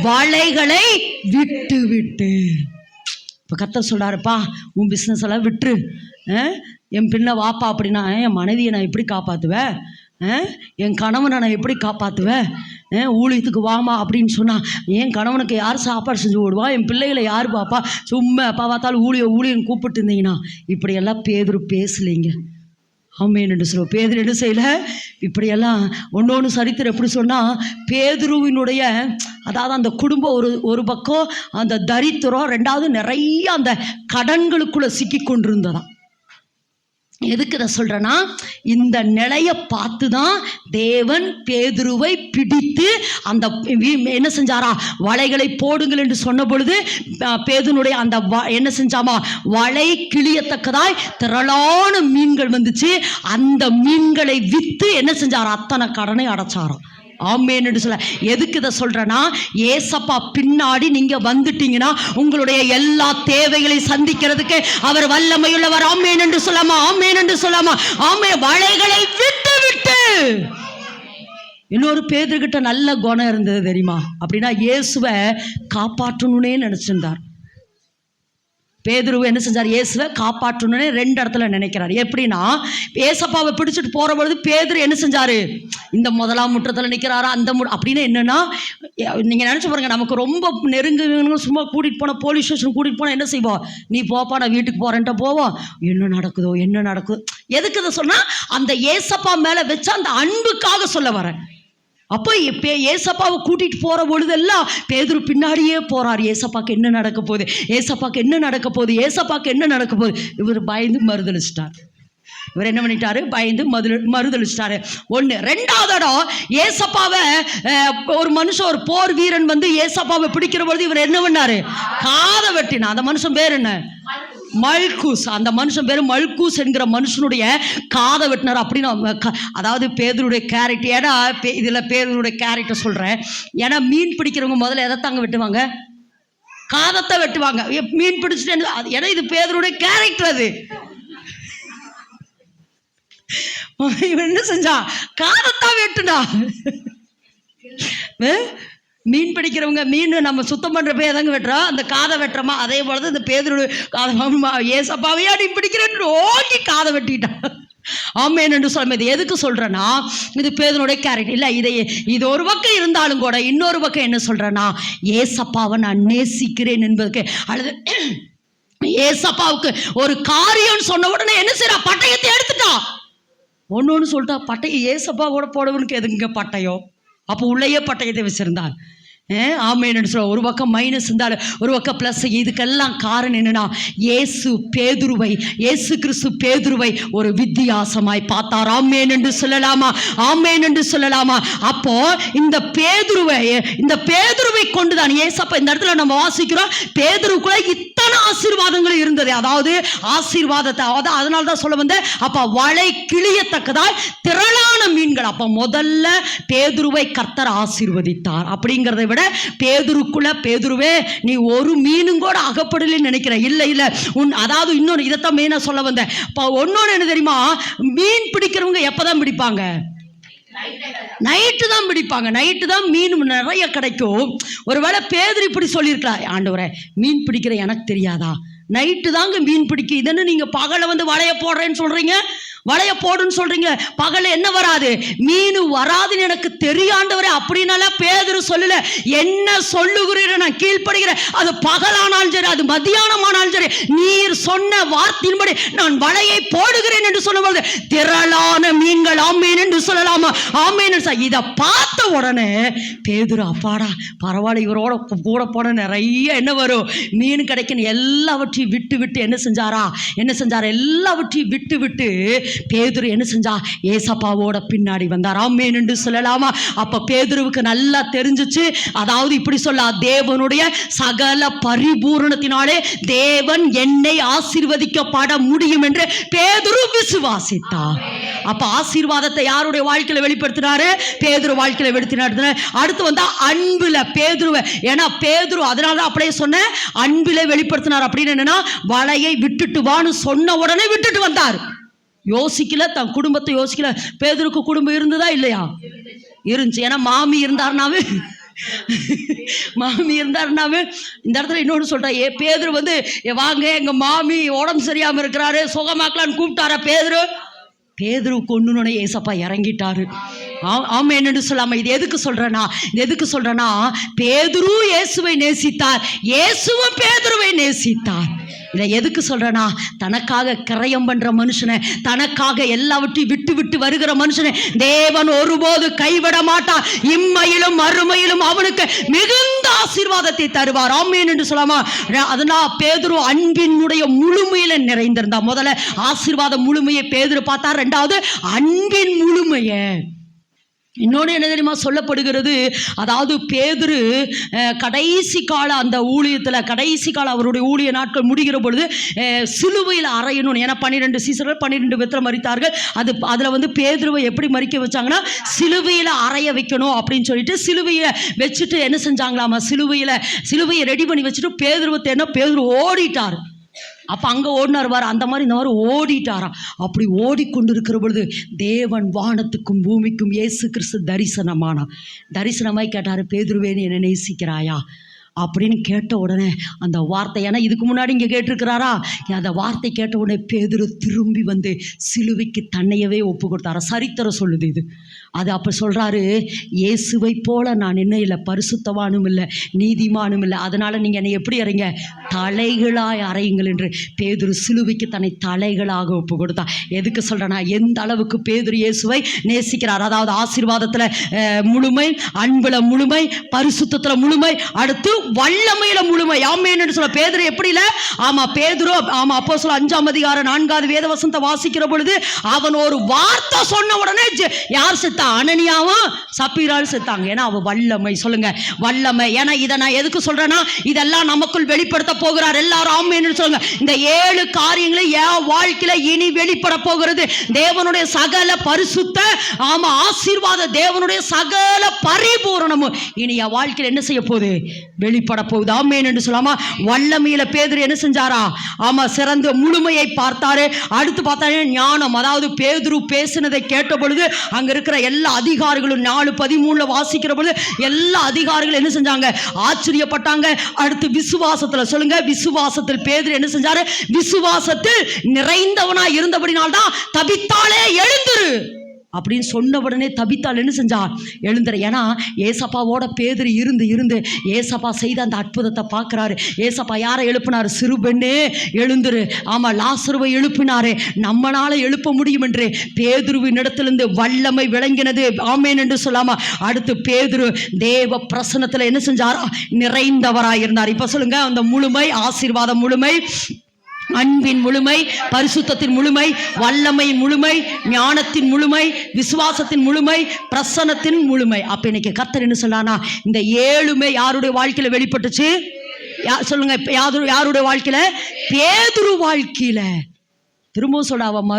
வலைகளை விட்டு விட்டு. இப்போ கர்த்தர் சொல்றாருப்பா, உன் பிஸ்னஸ் எல்லாம் விட்டுரு, என் பின்ன வாப்பா. அப்படின்னா என் மனைவியை நான் எப்படி காப்பாற்றுவேன், என் கணவனை நான் எப்படி காப்பாற்றுவேன், ஊழியத்துக்கு வாமா அப்படின்னு சொன்னால் என் கணவனுக்கு யார் சாப்பாடு செஞ்சு விடுவா, என் பிள்ளைகளை யார் பாப்பா, சும்மா எப்போ பார்த்தாலும் ஊழியம் கூப்பிட்டு இருந்தீங்கன்னா. இப்படியெல்லாம் பேதுரு பேசலைங்க. ஆமேன் என்று சொல்லுவோம். பேதுரு என்ன செய்யல, இப்படியெல்லாம் ஒன்று சரித்திரம் எப்படி சொன்னால், பேதுருவினுடைய அதாவது அந்த குடும்பம் ஒரு பக்கம் அந்த தரித்திரம், 2வது நிறைய அந்த கடன்களுக்குள்ளே சிக்கி கொண்டிருந்ததான். எதுக்கு இதை சொல்கிறேன்னா, இந்த நிலையை பார்த்து தான் தேவன் பேதுருவை பிடித்து அந்த என்ன செஞ்சாரா, வலைகளை போடுங்கள் என்று சொன்ன பொழுது பேதுனுடைய அந்த என்ன செஞ்சாமா, வலை கிளியத்தக்கதாய் திரளான மீன்கள் வந்துச்சு. அந்த மீன்களை விற்று என்ன செஞ்சாரா, அத்தனை கடனை அடைச்சாராம். ஆமேன் என்று சொல்ல. எதுக்கு இதை சொல்றேன்னா, ஏசப்பா பின்னாடி நீங்க வந்துட்டீங்கன்னா உங்களுடைய எல்லா தேவைகளையும் சந்திக்கிறதுக்கு அவர் வல்லமையுள்ளவர். ஆமேன் என்று சொல்லாமா, ஆமேன் என்று சொல்லாமா, ஆமே. வலைகளை விட்டு விட்டு. இன்னொரு பேதுருக்கிட்ட நல்ல குணம் இருந்தது தெரியுமா, அப்படின்னா இயேசுவை காப்பாற்றணும்னே நினைச்சிருந்தார். பேதுருவை என்ன செஞ்சார், இயேசுவை காப்பாற்றணும்னு 2 இடத்துல நினைக்கிறார். எப்படின்னா, ஏசப்பாவை பிடிச்சிட்டு போகிற பொழுது பேதுரு என்ன செஞ்சார், இந்த முதலாம் முற்றத்தில் நிற்கிறாரா, அந்த அப்படின்னு என்னென்னா, நீங்கள் நினச்சி பாருங்கள், நமக்கு ரொம்ப நெருங்குன்னு சும்மா கூட்டிகிட்டு போனால், போலீஸ் ஸ்டேஷன் கூட்டிகிட்டு போனால் என்ன செய்வோம், நீ போப்பா நான் வீட்டுக்கு போகிறேன்ட்டு போவோம், என்ன நடக்குதோ என்ன நடக்குதோ. எதுக்கு இதை சொன்னால், அந்த ஏசப்பா மேலே வச்ச அந்த அன்புக்காக சொல்ல வரேன். அப்போ ஏசப்பாவை கூட்டிகிட்டு போகிற பொழுதெல்லாம் பேதுரு பின்னாடியே போகிறார். ஏசப்பாக்கு என்ன நடக்க போகுது, ஏசப்பாக்கு என்ன நடக்க போகுது, ஏசப்பாக்கு என்ன நடக்க போகுது. இவர் பயந்து மறுதளிச்சிட்டார். இவர் என்ன பண்ணிட்டாரு, பயந்து மறுதளிச்சிட்டாரு. 1. 2வது இடம், ஏசப்பாவை ஒரு மனுஷன், ஒரு போர் வீரன் வந்து ஏசப்பாவை பிடிக்கிற பொழுது இவர் என்ன பண்ணாரு, காதை வெட்டினா. அந்த மனுஷன் பேர் என்ன, மல்கூஸ். அந்த மனுஷன் பேர் மல்கூஸ் என்கிற மனுஷனுடைய காதை வெட்டினார். அப்படின்னு அதாவது பேதுருடைய கேரக்டர். ஏன்னா இதில் பேதுருடைய கேரக்டர் சொல்கிறேன். ஏன்னா மீன் பிடிக்கிறவங்க முதல்ல எதைத்தாங்க வெட்டுவாங்க, காதத்தை வெட்டுவாங்க. மீன் பிடிச்சிட்டு, ஏன்னா இது பேதுருடைய கேரக்டர். அது இவன் என்ன செஞ்சா, காதத்தான் வெட்டுனா. மீன் பிடிக்கிறவங்க மீன் நம்ம சுத்தம் பண்ணுறப்ப எதாங்க வெட்டுறோம், அந்த காதை வெட்டுறோமா, அதே போல இந்த பேதுரு ஏசப்பாவையா நீ பிடிக்கிறேன்னு ஓகி காதை வெட்டிட்டான். ஆமேன் என்று சொல்ல. இது எதுக்கு சொல்கிறேன்னா, இது பேதுருடைய கேரக்டர் இல்லை. இது ஒரு பக்கம் இருந்தாலும் கூட இன்னொரு பக்கம் என்ன சொல்கிறேன்னா, ஏசப்பாவை நான் நேசிக்கிறேன் என்பதுக்கு, அல்லது ஏசப்பாவுக்கு ஒரு காரியம் சொன்ன உடனே என்ன செய்யறா, பட்டயத்தை எடுத்துட்டா. ஒன்று சொல்லிட்டா, பட்டயம் ஏசப்பாவோட போடவனுக்கு எதுங்க பட்டயம், அப்போ உள்ளேயே பட்டயத்தை வச்சிருந்தார். ஆமேன்னு சொல்ல. ஒரு பக்கம் மைனஸ் இருந்தாலும் ஒரு பக்கம் ப்ளஸ். இதுக்கெல்லாம் காரணம் என்னன்னா, இயேசு கிறிஸ்து பேதுருவை ஒரு வித்தியாசமாய் பார்த்தார். ஆமேன் என்று சொல்லலாமா, ஆமேன் என்று சொல்லலாமா. அப்போ இந்த பேதுருவை கொண்டுதான் ஏசப்பா, இந்த இடத்துல நம்ம வாசிக்கிறோம், பேதுருக்குள்ள இத்தனை ஆசீர்வாதங்கள் இருந்தது. அதாவது ஆசீர்வாதத்தை, அதனால தான் சொல்ல வந்த, அப்ப வலை கிளியத்தக்கதாய் திரளான மீன்கள். அப்ப முதல்ல பேதுருவை கர்த்தர் ஆசீர்வதித்தார். அப்படிங்கிறத விட பேதுருவே நீ ஒரு மீனும் கூட அகப்படலன்னு நினைக்கிற, இல்ல அதாவது இன்னொன்று இதைத்தான் மெயினா சொல்ல வந்தேன். ஒன்னொன்னு என்ன தெரியுமா, மீன் பிடிக்கிறவங்க எப்பதான் பிடிப்பாங்க, நைட்டு தான் பிடிப்பாங்க. நைட்டு தான் மீன் நிறைய கிடைக்கும். ஒருவேளை பேதுரு இப்படி சொல்லியிருக்கலாம், ஆண்டவரே மீன் பிடிக்கிற எனக்கு தெரியாதா, நைட்டு தாங்க மீன் பிடிக்கும். இதன்னு நீங்க பகலை வந்து வலைய போடுறேன்னு சொல்றீங்க, வலைய போடுன்னு சொல்றீங்க, பகல என்ன வராது, மீன் வராதுன்னு எனக்கு தெரியாண்டவரே அப்படின்னால பேதுரு சொல்லல. என்ன சொல்லுகிறீர நான் கீழ்ப்படுகிறேன். அது பகலானாலும் சரி, அது மத்தியானமானாலும் சரி, நீர் சொன்ன வார்த்தையின்படி நான் வலையை போடுகிறேன் என்று சொல்லும்போது திரளான மீன்கள் ஆமேன் என்று சொல்லலாமா? ஆமேன். இதை பார்த்த உடனே பேதுரு அப்பாடா பரவாயில்ல, இவரோட கூட போன நிறைய என்ன வரும், மீன் கிடைக்கணும். எல்லாவற்றையும் விட்டு விட்டு என்ன செஞ்சாரா, எல்லாவற்றையும் விட்டு விட்டு பேதுரு என்ன செஞ்சா, ஏசப்பாவோட பின்னாடி வந்தார். ஆமென் என்று சொல்லலாமா? அப்ப பேதுருவுக்கு நல்லா தெரிஞ்சிச்சு. அதாவது இப்படி சொல்ல, தேவனுடைய சகல பரிபூரணத்தினாலே தேவன் என்னை ஆசீர்வதிக்கப்பட முடியும் என்று பேதுரு விசுவாசித்தார். அப்ப ஆசீர்வாதத்தை யாருடைய வாழ்க்கையில வெளிப்படுத்தினாரு? பேதுரு வாழ்க்கையில வெளிப்படுத்தினார். அடுத்து வந்தா அன்புல பேதுருவை, ஏன்னா பேதுரு அதனால அப்படியே சொன்ன அன்பிலே வெளிப்படுத்தினார். அப்படின்னு என்னன்னா, வலையை விட்டுட்டு வான்னு சொன்ன உடனே விட்டுட்டு வந்தார். யோசிக்கல, தன் குடும்பத்தை யோசிக்கல. பேதுருக்கு குடும்பம் இருந்ததா இல்லையா? இருந்துச்சு. ஏன்னா மாமி இருந்தாருனாவே இந்த இடத்துல இன்னொன்று சொல்றேன். பேதுரு வந்து வாங்க எங்க மாமி உடம்பு சரியாம இருக்கிறாரு, சுகமாக்கலான்னு கூப்பிட்டாரா பேதுரு கொண்டுனே ஏசப்பா இறங்கிட்டாரு. ஆமென் என்று சொல்லாம இது எதுக்கு சொல்றேன்னா, பேதுரு இயேசுவை நேசித்தார், இயேசுவும் பேதுருவை நேசித்தார். இதை எதுக்கு சொல்றேன்னா, தனக்காக கிரயம் பண்ற மனுஷனை, தனக்காக எல்லாவற்றையும் விட்டு விட்டு வருகிற மனுஷனை தேவன் ஒருபோது கைவிட மாட்டார். இம்மையிலும் மறுமையிலும் அவனுக்கு மிகுந்த ஆசீர்வாதத்தை தருவார். ஆமென் என்று சொல்லாமா? அதனால் பேதுரு அன்பினுடைய முழுமையில நிறைந்திருந்தா. முதல்ல ஆசீர்வாத முழுமையை பேதுரு பார்த்தார், ரெண்டாவது அன்பின் முழுமையை. இன்னொன்று என்ன தெரியுமா சொல்லப்படுகிறது, அதாவது பேதுரு கடைசி கால அந்த ஊழியத்தில், கடைசி கால அவருடைய ஊழிய நாட்கள் முடிகிற பொழுது சிலுவையில் அறையணும். ஏன்னா 12 சீசர்கள் 12 விதத்தில் மரித்தார்கள். அதில் வந்து பேதுருவை எப்படி மறிக்க வச்சாங்கன்னா, சிலுவையில் அறைய வைக்கணும் அப்படின்னு சொல்லிட்டு சிலுவையை வச்சுட்டு என்ன செஞ்சாங்களாமா, சிலுவையை ரெடி பண்ணி வச்சுட்டு பேதுருவை தேடினா பேதுரு ஓடிட்டார். அப்போ அங்கே ஓடினார் வார், அந்த மாதிரி இந்த மாதிரி ஓடிட்டாராம். அப்படி ஓடிக்கொண்டு இருக்கிற பொழுது தேவன் வானத்துக்கும் பூமிக்கும் இயேசு கிறிஸ்து தரிசனமாய் கேட்டார், பேதுருவே நீ என்னை நேசிக்கிறாயா அப்படின்னு கேட்ட உடனே அந்த வார்த்தை, ஏன்னா இதுக்கு முன்னாடி இங்கே கேட்டிருக்கிறாரா, அந்த வார்த்தை கேட்ட உடனே பேதுரு திரும்பி வந்து சிலுவைக்கு தன்னையவே ஒப்பு கொடுத்தாரா. சரித்திரம் சொல்லுது இது. அது அப்போ சொல்கிறாரு, இயேசுவை போல நான் என்ன இல்லை, பரிசுத்தவானும் இல்லை, நீதிமானும் இல்லை, அதனால் நீங்கள் என்னை எப்படி அறைங்க, தலைகளாய் அறையுங்கள் என்று பேதுரு சிலுவைக்கு தன்னை தலைகளாக ஒப்பு கொடுத்தா. எதுக்கு சொல்கிறேன்னா, எந்த அளவுக்கு பேதுரு இயேசுவை நேசிக்கிறார். அதாவது ஆசீர்வாதத்தில் முழுமை, அன்பில் முழுமை, பரிசுத்தத்தில் முழுமை, அடுத்து வல்லமையில முழுமை. ஆமென் என்று சொல்ல பேதுரு எப்படி இல்ல, ஆமா பேதுரு, ஆமா அப்போஸ்தலர் 5ஆம் அதிகாரம் 4வது வேத வசனத்தை வாசிக்கிற பொழுது அவன் ஒரு வார்த்தை சொன்ன உடனே யார் செத்தா, அனனியாவும் சப்பீரால் செத்தாங்க. ஏன்னா அவ வல்லமை. சொல்லுங்க வல்லமை. ஏன்னா இதை நான் எதுக்கு சொல்றேன்னா, இதெல்லாம் நமக்குள் வெளிப்படுத்த போகிறார். எல்லாரும் ஆமென் என்று சொல்லுங்க. இந்த 7 காரியங்களை என் வாழ்க்கையில இனி வெளிப்பட போகிறது. தேவனுடைய சகல பரிசுத்த, ஆமா ஆசீர்வாத, தேவனுடைய சகல பரிபூரணமும் இனி என் வாழ்க்கையில் என்ன செய்ய போகுது, வெளிப்பட போகுது. ஆமென் என்று சொல்லாமா? வல்லமையில பேதுரு என்ன செஞ்சாரா, ஆமா சிறந்த முழுமையை பார்த்தாரு. அடுத்து பார்த்தாரு ஞானம். அதாவது பேதுரு பேசினதை கேட்ட பொழுது அங்க இருக்கிற எல்லா அதிகாரிகளும் 4:13 வாசிக்கிற பொழுது எல்லா அதிகாரிகளும் என்ன செஞ்சாங்க, ஆச்சரியப்பட்டாங்க. அடுத்து விசுவாசத்துல, சொல்லுங்க விசுவாசத்தில் பேதுரு என்ன செஞ்சாரு, விசுவாசத்தில் நிறைந்தவனா இருந்தபடினால்தான் தபித்தாலே எழுந்துரு அப்படின்னு சொன்ன உடனே தபித்தாள் என்ன செஞ்சா, எழுந்துற. ஏன்னா ஏசப்பாவோட பேதுரு இருந்து ஏசப்பா செய்த அந்த அற்புதத்தை பார்க்குறாரு. ஏசப்பா யாரை எழுப்பினார், சிறு பெண்ணே எழுந்துரு, ஆமாம் லாசருவை எழுப்பினாரு, நம்மளால எழுப்ப முடியும் என்று பேதுருவின் இடத்திலிருந்து வல்லமை விளங்கினது. ஆமேன் என்று சொல்லாமா? அடுத்து பேதுரு தேவ பிரசன்னத்தில் என்ன செஞ்சார், நிறைந்தவராக இருந்தார். இப்போ சொல்லுங்க, அந்த முழுமை, ஆசீர்வாதம் முழுமை, அன்பின் முழுமை, பரிசுத்தத்தின் முழுமை, வல்லமையின் முழுமை, ஞானத்தின் முழுமை, விசுவாசத்தின் முழுமை, பிரசன்னத்தின் முழுமை. அப்ப இன்னைக்கு கர்த்தர் என்ன சொல்லானா, இந்த 7மே யாருடைய வாழ்க்கையில வெளிப்பட்டுச்சு, சொல்லுங்க யாருடைய வாழ்க்கையில, பேதுரு வாழ்க்கையில. திரும்பவும் சொல்ல, அவன்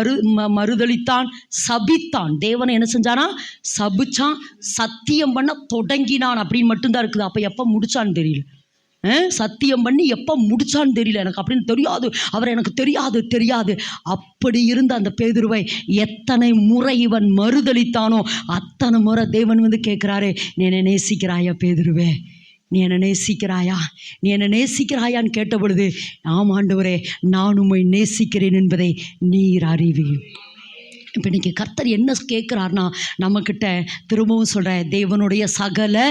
மறுதளித்தான், சபித்தான். தேவனை என்ன செஞ்சானா, சபிச்சான், சத்தியம் பண்ண தொடங்கினான் அப்படின்னு மட்டும்தான் இருக்குது. அப்ப எப்ப முடிச்சான்னு தெரியல. சத்தியம் பண்ணி எப்போ முடிச்சான்னு தெரியல எனக்கு, அப்படின்னு தெரியாது, அவர் எனக்கு தெரியாது. அப்படி இருந்த அந்த பேதுருவை எத்தனை முறை இவன் மறுதளித்தானோ அத்தனை முறை தேவன் வந்து கேட்குறாரு, நீ நேசிக்கிறாயா பேதுருவே, நீ என்னை நேசிக்கிறாயா, நீ என்னை நேசிக்கிறாயான்னு கேட்ட பொழுது, ஆம் ஆண்டவரே நான் உம்மை நேசிக்கிறேன் என்பதை நீர் அறிவீர். இப்போ இன்றைக்கி கர்த்தர் என்ன கேட்குறாருனா, நம்மக்கிட்ட திரும்பவும் சொல்கிறேன், தேவனுடைய சகல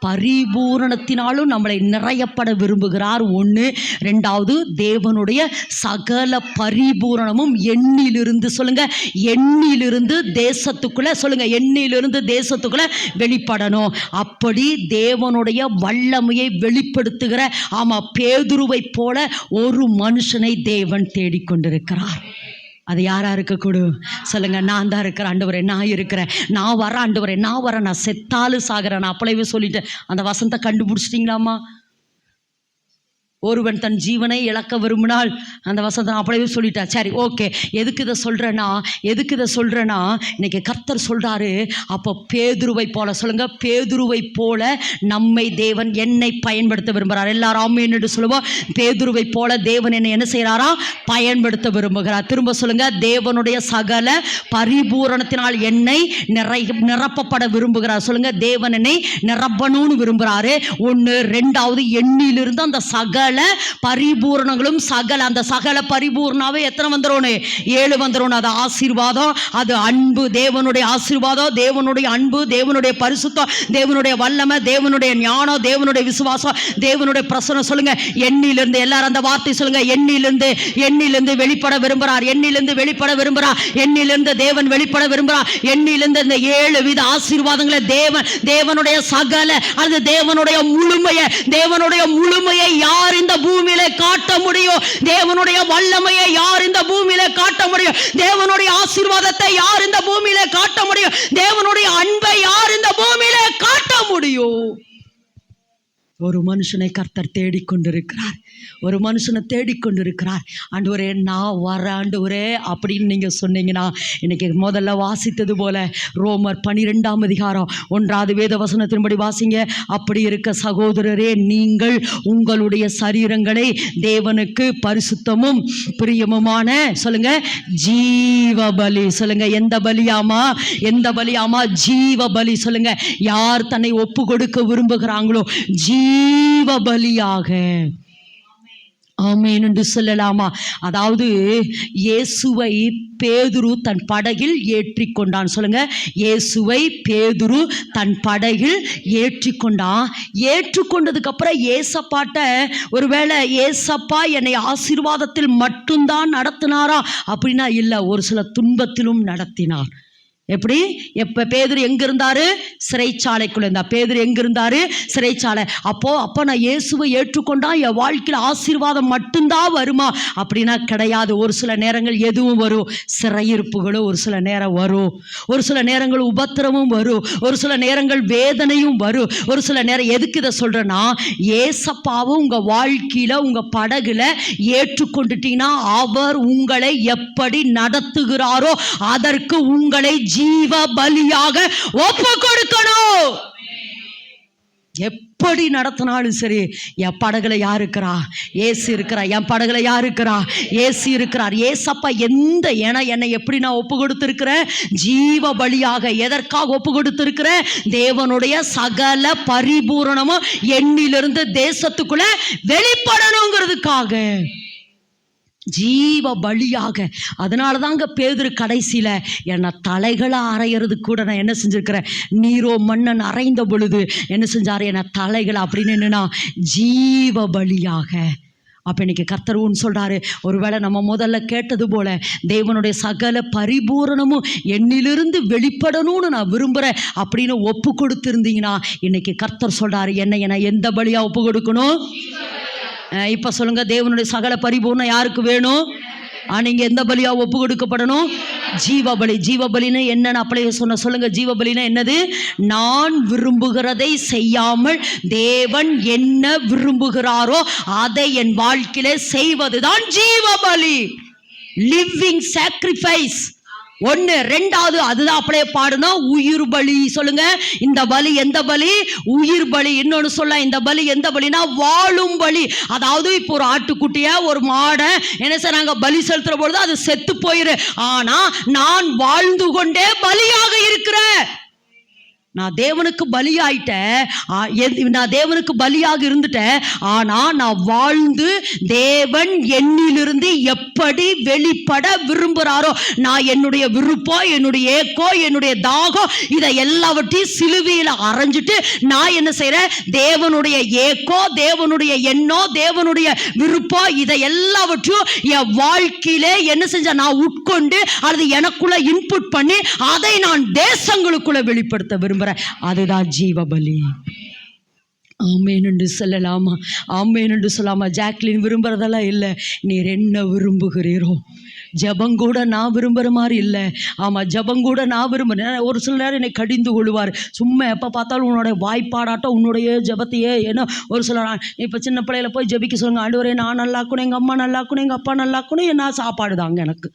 பரிபூரணத்தினாலும் நம்மளை நிறையப்பட விரும்புகிறார். ஒன்று. ரெண்டாவது, தேவனுடைய சகல பரிபூரணமும் எண்ணிலிருந்து, சொல்லுங்கள், எண்ணிலிருந்து தேசத்துக்குள்ளே, சொல்லுங்கள், எண்ணிலிருந்து தேசத்துக்குள்ளே வெளிப்படணும். அப்படி தேவனுடைய வல்லமையை வெளிப்படுத்துகிற, ஆமாம், பேதுருவை போல ஒரு மனுஷனை தேவன் தேடிக்கொண்டிருக்கிறார். அது யாராக இருக்கக்கூடும்? சொல்லுங்கள், நான் தான் இருக்கிறேன் ஆண்டவரே, நான் இருக்கிறேன், நான் வரேன் ஆண்டவரே, நான் வரேன், நான் செத்தாலும் சாகிறேன். நான் அப்பளவே சொல்லிட்டேன். அந்த வசனத்தை கண்டுபிடிச்சிட்டிங்களாம்மா? ஒருவன் தன் ஜீவனை இழக்க விரும்பினால், அந்த வசனத்தை நான் அப்படியே சொல்லிட்டேன். சரி, ஓகே. எதுக்கு இதை சொல்கிறேன்னா இன்றைக்கி கர்த்தர் சொல்கிறாரு, அப்போ பேதுருவை போல, சொல்லுங்கள், பேதுருவை போல நம்மை தேவன் என்னை பயன்படுத்த விரும்புகிறார். எல்லாரும் ஆமென் சொல்லுவோம். பேதுருவை போல தேவன் என்னை என்ன செய்கிறாரா? பயன்படுத்த விரும்புகிறார். திரும்ப சொல்லுங்கள், தேவனுடைய சகல பரிபூரணத்தினால் என்னை நிரப்பப்பட விரும்புகிறார். சொல்லுங்கள், தேவன் என்னை நிரப்பணும்னு விரும்புகிறாரு. ஒன்று. ரெண்டாவது, எண்ணிலிருந்து அந்த சகல பரிபூரணங்களும், அந்த சகல பரிபூர்ணாவே எத்தனை வந்துடும்? 7 வந்துடும். அது ஆசீர்வாதம், அது அன்பு, தேவனுடைய ஆசீர்வாதம், தேவனுடைய அன்பு, தேவனுடைய பரிசுத்தம், தேவனுடைய வல்லமை, தேவனுடைய ஞானம், தேவனுடைய விசுவாசம், தேவனுடைய பிரசன்னம். சொல்லுங்க, எண்ணிலிருந்து. எல்லாரும் அந்த வார்த்தை சொல்லுங்க, எண்ணிலிருந்து வெளிப்பட விரும்புகிறார், எண்ணிலிருந்து வெளிப்பட விரும்புகிறார், எண்ணிலிருந்து தேவன் வெளிப்பட விரும்புகிறார். எண்ணிலிருந்து இந்த 7 வித ஆசீர்வாதங்களை தேவனுடைய சகல, அது தேவனுடைய முழுமையை யார் இந்த பூமியிலே காட்ட முடியும்? தேவனுடைய வல்லமையை யார் இந்த பூமியிலே காட்ட முடியும்? தேவனுடைய ஆசீர்வாதத்தை யார் இந்த பூமியிலே காட்ட முடியும்? தேவனுடைய அன்பை யார் இந்த பூமியிலே காட்ட முடியும்? ஒரு மனுஷனை கர்த்தர் தேடிக்கொண்டிருக்கிறார். ஒரு மனுஷனை தேடிக்கொண்டிருக்கிறார். ஆண்டவரே நான் வர ஆண்டவரே அப்படின்னு நீங்கள் சொன்னீங்கன்னா, இன்றைக்கி முதல்ல வாசித்தது போல ரோமர் 12ஆம் அதிகாரம் 1வது வேத வசனத்தின்படி வாசிங்க. அப்படி இருக்க சகோதரரே, நீங்கள் உங்களுடைய சரீரங்களை தேவனுக்கு பரிசுத்தமும் பிரியமுமான, சொல்லுங்க, ஜீவ பலி. சொல்லுங்க, எந்த பலியாமா? ஜீவ பலி. சொல்லுங்க, யார் தன்னை ஒப்பு கொடுக்க விரும்புகிறாங்களோ ஜீவ பலியாக, ஆமென் என்று சொல்லலாமா? அதாவது இயேசுவை பேதுரு தன் படகில் ஏற்றிக்கொண்டான். சொல்லுங்க, இயேசுவை பேதுரு தன் படகில் ஏற்றிக்கொண்டான். ஏற்றுக்கொண்டதுக்கு அப்புறம் ஏசப்பாட்ட, ஒருவேளை ஏசப்பா என்னை ஆசீர்வாதத்தில் மட்டும்தான் நடத்தினாரா அப்படின்னா இல்லை, ஒரு சில துன்பத்திலும் நடத்தினார். எப்படி? எப்போ பேதுரு எங்கே இருந்தார்? சிறைச்சாலைக்குள்ளே இருந்தார். பேதுரு எங்கே இருந்தார்? சிறைச்சாலை. அப்போ நான் இயேசுவை ஏற்றுக்கொண்டா என் வாழ்க்கையில் ஆசீர்வாதம் மட்டும்தான் வருமா அப்படின்னா கிடையாது. ஒரு சில நேரங்கள் எதுவும் வரும், சிறையிருப்புகளும் ஒரு சில நேரம் வரும், ஒரு சில நேரங்கள் உபத்திரமும் வரும், ஒரு சில நேரங்கள் வேதனையும் வரும், ஒரு சில நேரம். எதுக்கு இதை சொல்கிறேன்னா, ஏசப்பாவும் உங்கள் வாழ்க்கையில் உங்கள் படகுல ஏற்றுக்கொண்டுட்டீங்கன்னா அவர் உங்களை எப்படி நடத்துகிறாரோ அதற்கு உங்களை ஜீவ பலியாக ஒப்பு கொடுக்கணும். எப்படி நடத்தினாலும் சரி, என் படகுல யார் இருக்கிறா? ஏசு இருக்கிறா. என் படகுல யார் இருக்கிறா? ஏசு இருக்கிறார். ஏசப்பா என்னை எப்படி நான் ஒப்பு கொடுத்திருக்கிறேன்? ஜீவ பலியாக. எதற்காக ஒப்பு கொடுத்திருக்கிறேன்? தேவனுடைய சகல பரிபூரணமும் எண்ணிலிருந்து தேசத்துக்குள்ள வெளிப்படணுங்கிறதுக்காக, ஜீவ பலியாக. அதனால தாங்க பேதுரு கடைசியில் என்னை தலைகளை அரைகிறது கூட நான் என்ன செஞ்சுருக்கிறேன், நீரோ மன்னன் அரைந்த பொழுது என்ன செஞ்சார், என்னை தலைகளை அப்படின்னு என்னன்னா ஜீவ பலியாக. அப்போ இன்னைக்கு கர்த்தர் ஒன்று சொல்கிறாரு, ஒருவேளை நம்ம முதல்ல கேட்டது போல தேவனுடைய சகல பரிபூரணமும் என்னிலிருந்து வெளிப்படணும்னு நான் விரும்புகிறேன் அப்படின்னு ஒப்பு கொடுத்துருந்தீங்கன்னா, இன்னைக்கு கர்த்தர் சொல்கிறாரு, என்னை எந்த பலியாக ஒப்பு கொடுக்கணும்? இப்போ சொல்லுங்கள், தேவனுடைய சகல பரிபூர்ணம் யாருக்கு வேணும்? நீங்கள் எந்த பலியாக ஒப்பு கொடுக்கப்படணும்? ஜீவபலி. ஜீவபலின்னு என்னன்னு அப்படியே சொல்லுங்க. ஜீவபலின்னா என்னது? நான் விரும்புகிறதை செய்யாமல் தேவன் என்ன விரும்புகிறாரோ அதை என் வாழ்க்கையில செய்வதுதான் ஜீவபலி. Living sacrifice. 1. 2வது அதுதான் அப்படியே பாடணும், உயிர் பலி. சொல்லுங்க, இந்த பலி எந்த பலி? உயிர் பலி. இன்னொன்று சொல்ல, இந்த பலி எந்த பலினா வாழும் பலி. அதாவது இப்போ ஒரு ஆட்டுக்குட்டிய, ஒரு மாடை என்ன செய்றாங்க, பலி செலுத்துற பொழுது அது செத்து போயிரு. ஆனா நான் வாழ்ந்து கொண்டே பலியாக இருக்கிறேன். நான் தேவனுக்கு பலியாயிட்டேன், நான் தேவனுக்கு பலியாக இருந்துட்டேன். ஆனா நான் வாழ்ந்து தேவன் என்னிலிருந்து எப்படி வெளிப்பட விரும்புகிறாரோ, நான் என்னுடைய விருப்பம், என்னுடைய ஏக்கோ, என்னுடைய தாகம், இதை எல்லாவற்றையும் சிலுவையில் அரைஞ்சிட்டு நான் என்ன செய்றேன், தேவனுடைய ஏக்கோ, தேவனுடைய எண்ணோ, தேவனுடைய விருப்பம், இதை எல்லாவற்றையும் என் வாழ்க்கையிலே என்ன செஞ்ச நான் உட்கொண்டு அல்லது எனக்குள்ள இன்புட் பண்ணி அதை நான் தேசங்களுக்குள்ள வெளிப்படுத்த விரும்புகிறேன். அதுதான் ஜீவபலி. ஆமேன் என்று சொல்லலாமா? ஆமேன் என்று சொல்லாமா? ஜாக்லின் விரும்புறதெல்லாம் இல்லை, நீர் என்ன விரும்புகிறீரோ. ஜபங்கூட நான் விரும்புகிற மாதிரி இல்லை. ஆமாம், ஜபங்கூட நான் விரும்புகிறேன். ஒரு சில நேரம் என்னை கடிந்து கொள்வார். சும்மா எப்போ பார்த்தாலும் உன்னுடைய வாய்ப்பாடாட்டம் உன்னுடைய ஜபத்தையே. ஏன்னா ஒரு சில இப்போ சின்ன பிள்ளையில போய் ஜபிக்க சொல்லுங்க, ஆண்டவரே நான் நல்லாக்கணும், எங்கள் அம்மா நல்லாக்கணும், எங்கள் அப்பா நல்லாக்கணும், என்ன சாப்பாடு தாங்க எனக்கு.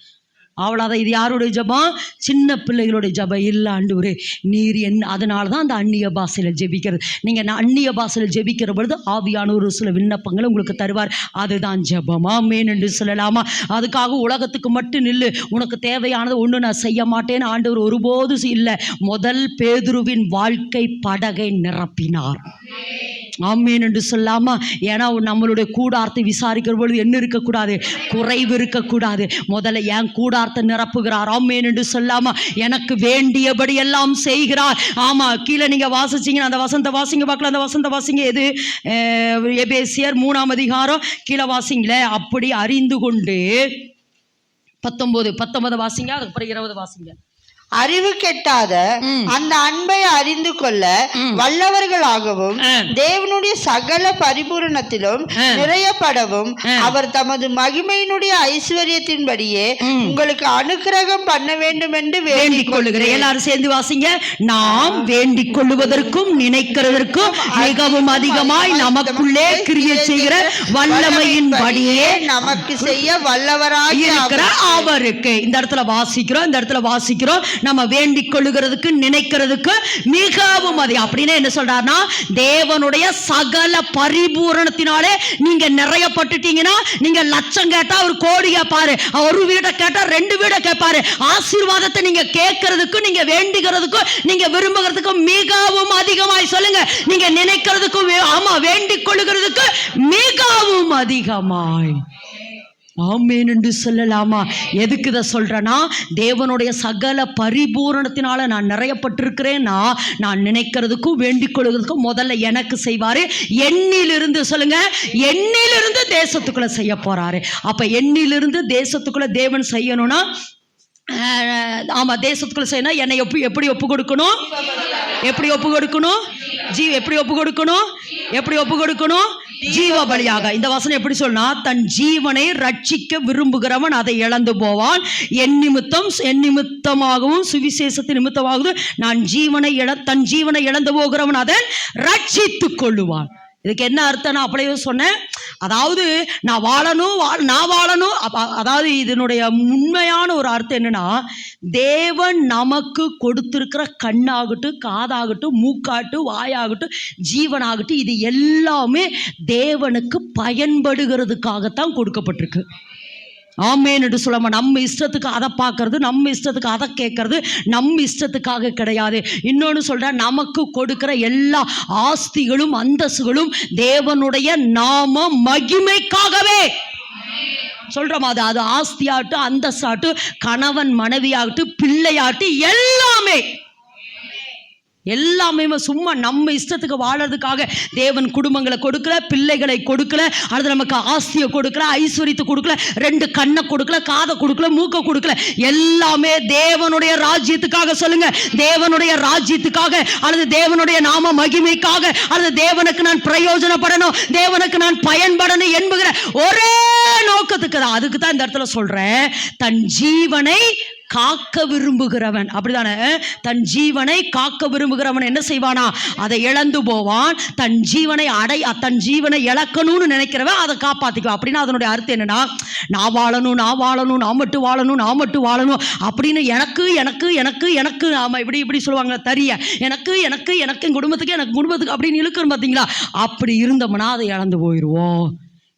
அவ்வளோதான். இது யாருடைய ஜபம்? சின்ன பிள்ளைகளுடைய ஜபம் இல்லை. ஆண்டவரே நீர் என்ன. அதனால தான் அந்த அந்நிய பாஷையில் ஜெபிக்கிறது. நீங்கள் அந்நிய பாஷையில் ஜெபிக்கிற பொழுது ஆவியான ஒரு சில விண்ணப்பங்களை உங்களுக்கு தருவார். அதுதான் ஜபமா? ஆமென் என்று சொல்லலாமா? அதுக்காக உலகத்துக்கு மட்டும் நில்லு, உனக்கு தேவையானது ஒன்று நான் செய்ய மாட்டேன்னு ஆண்டவர் ஒருபோது இல்லை. முதல் பேதுருவின் வாழ்க்கை படகை நிரப்பினார். ஆமேன் என்று சொல்லாமா? ஏன்னா நம்மளுடைய கூடாரத்தை விசாரிக்கிற பொழுது என்ன இருக்கக்கூடாது? குறைவு இருக்கக்கூடாது. முதல்ல என் கூடாரத்தை நிரப்புகிறார். ஆமேன் என்று சொல்லாமா? எனக்கு வேண்டியபடி எல்லாம் செய்கிறார். ஆமா, கீழே நீங்க வாசிச்சீங்கன்னா அந்த வசந்த வாசிங்க பார்க்கலாம். அந்த வசந்த வாசிங்க எது? எபேசியர் 3ஆம் அதிகாரம் கீழே வாசிங்களே. அப்படி அறிந்து கொண்டு 19 வாசிங்க, அதுக்கப்புறம் 20 வாசிங்க. அறிவு கெட்டாத அந்த அன்பை அறிந்து கொள்ள வல்லவர்களாகவும் தேவனுடைய சகல பரிபூரணத்திலும் நிறையப்படவும் அவர் தமது மகிமையினுடைய ஐஸ்வர்யத்தின்படியே உங்களுக்கு அனுக்கிரகம் பண்ண வேண்டும் என்று வேண்டிக் கொள்கிறேன். எல்லாரும் சேர்ந்து வாசிங்க. நாம் வேண்டிக் கொள்வதற்கும் நினைக்கிறதற்கும் மிகவும் அதிகமாய் நமக்குள்ளே கிரியை செய்கிற வல்லமையின் படியே நமக்கு செய்ய வல்லவராய் இருக்கிற அவருக்கு. இந்த இடத்துல வாசிக்கிறோம். நம்ம வேண்டிக் கொள்ளுகிறதுக்கு நினைக்கிறதுக்கு மிகவும் அதிகம். அப்படின்னு என்ன சொல்றாருன்னா, தேவனுடைய சகல பரிபூரணத்தினாலே நீங்க நிறையப்பட்டுட்டீங்கன்னா, நீங்க லட்சம் கேட்டா ஒரு கோடி கேட்பாரு, ஒரு வீடை கேட்டா 2 வீடை கேட்பாரு. ஆசீர்வாதத்தை நீங்க கேட்கறதுக்கு, நீங்க வேண்டிக்கிறதுக்கும், நீங்க விரும்புகிறதுக்கும் மிகவும் அதிகமாய் சொல்லுங்க. நீங்க நினைக்கிறதுக்கும், ஆமா, வேண்டிக் கொள்ளுகிறதுக்கு மிகவும் அதிகமாய். ஆமேன் என்று சொல்லலாமா? எதுக்கு இதை சொல்றேன்னா, தேவனுடைய சகல பரிபூரணத்தினால நான் நிறையப்பட்டிருக்கிறேன்னா, நான் நினைக்கிறதுக்கும் வேண்டிக் கொள்வதற்கும் முதல்ல எனக்கு செய்வாரு. எண்ணிலிருந்து சொல்லுங்க, எண்ணிலிருந்து தேசத்துக்குள்ள செய்ய போறாரு. அப்ப எண்ணிலிருந்து தேசத்துக்குள்ள தேவன் செய்யணும்னா, ஆமா, தேசத்துக்குள்ள செய்யணும். என்னை எப்படி ஒப்பு கொடுக்கணும்? எப்படி ஒப்பு கொடுக்கணும்? எப்படி ஒப்பு கொடுக்கணும்? ஜீவ பலியாக. இந்த வசனம் எப்படி சொன்னா, தன் ஜீவனை ரட்சிக்க விரும்புகிறவன் அதை இழந்து போவான். என் நிமித்தமாகவும் சுவிசேஷத்தின் நிமித்தமாகவும் தன் ஜீவனை இழந்து போகிறவன் அதை ரட்சித்துக் கொள்ளுவான். இதுக்கு என்ன அர்த்தம்? அப்படியே சொன்னேன். அதாவது நான் வாழணும். அதாவது இதனுடைய உண்மையான ஒரு அர்த்தம் என்னன்னா, தேவன் நமக்கு கொடுத்திருக்கிற கண்ணாகட்டும், காதாகட்டும், மூக்காகட்டும், வாயாகட்டும், ஜீவனாகட்டும், இது எல்லாமே தேவனுக்கு பயன்படுகிறதுக்காகத்தான் கொடுக்கப்பட்டிருக்கு. ஆமேன் என்று சொல்லாம நம்ம இஷ்டத்துக்கு அதை பார்க்கறது, நம்ம இஷ்டத்துக்கு அதை கேட்கறது நம்ம இஷ்டத்துக்காக கிடையாது. இன்னொன்று சொல்ற, நமக்கு கொடுக்கிற எல்லா ஆஸ்திகளும் அந்தஸ்துகளும் தேவனுடைய நாம மகிமைக்காகவே சொல்றோம். அது ஆஸ்தியாகட்டும், அந்தஸ்தாகட்டும், கணவன் மனைவியாகட்டும், பிள்ளையாகட்டும், எல்லாமே சும்மா நம்ம இஷ்டத்துக்கு வாழறதுக்காக தேவன் குடும்பங்களை கொடுக்கல, பிள்ளைகளை கொடுக்கல, அது நமக்கு ஆஸ்தியை கொடுக்கல, ஐஸ்வர்யத்தை கொடுக்கல, 2 கண்ணை கொடுக்கல, காதை கொடுக்கல, மூக்கை கொடுக்கல. எல்லாமே தேவனுடைய ராஜ்யத்துக்காக. சொல்லுங்க, தேவனுடைய ராஜ்யத்துக்காக, அல்லது தேவனுடைய நாம மகிமைக்காக, அல்லது தேவனுக்கு நான் பிரயோஜனப்படணும், தேவனுக்கு நான் பயன்படணும் என்பகிற ஒரே நோக்கத்துக்கு தான். அதுக்கு தான் இந்த இடத்துல சொல்றேன், தன் ஜீவனை காக்க விரும்புகிறவன். அப்படிதானே? தன் ஜீவனை காக்க விரும்புகிறவன் என்ன செய்வானா? அதை இழந்து போவான். தன் ஜீவனை இழக்கணும்னு நினைக்கிறவன் அதை காப்பாத்திக்குவான். அப்படின்னா அதனுடைய அர்த்தம் என்னன்னா, நான் மட்டும் வாழணும் அப்படின்னு எனக்கு ஆமா, இப்படி சொல்லுவாங்க, தரிய எனக்கு குடும்பத்துக்கு அப்படின்னு இழுக்கிறோம். பார்த்தீங்களா? அப்படி இருந்தோம்னா அதை இழந்து போயிடுவோம்.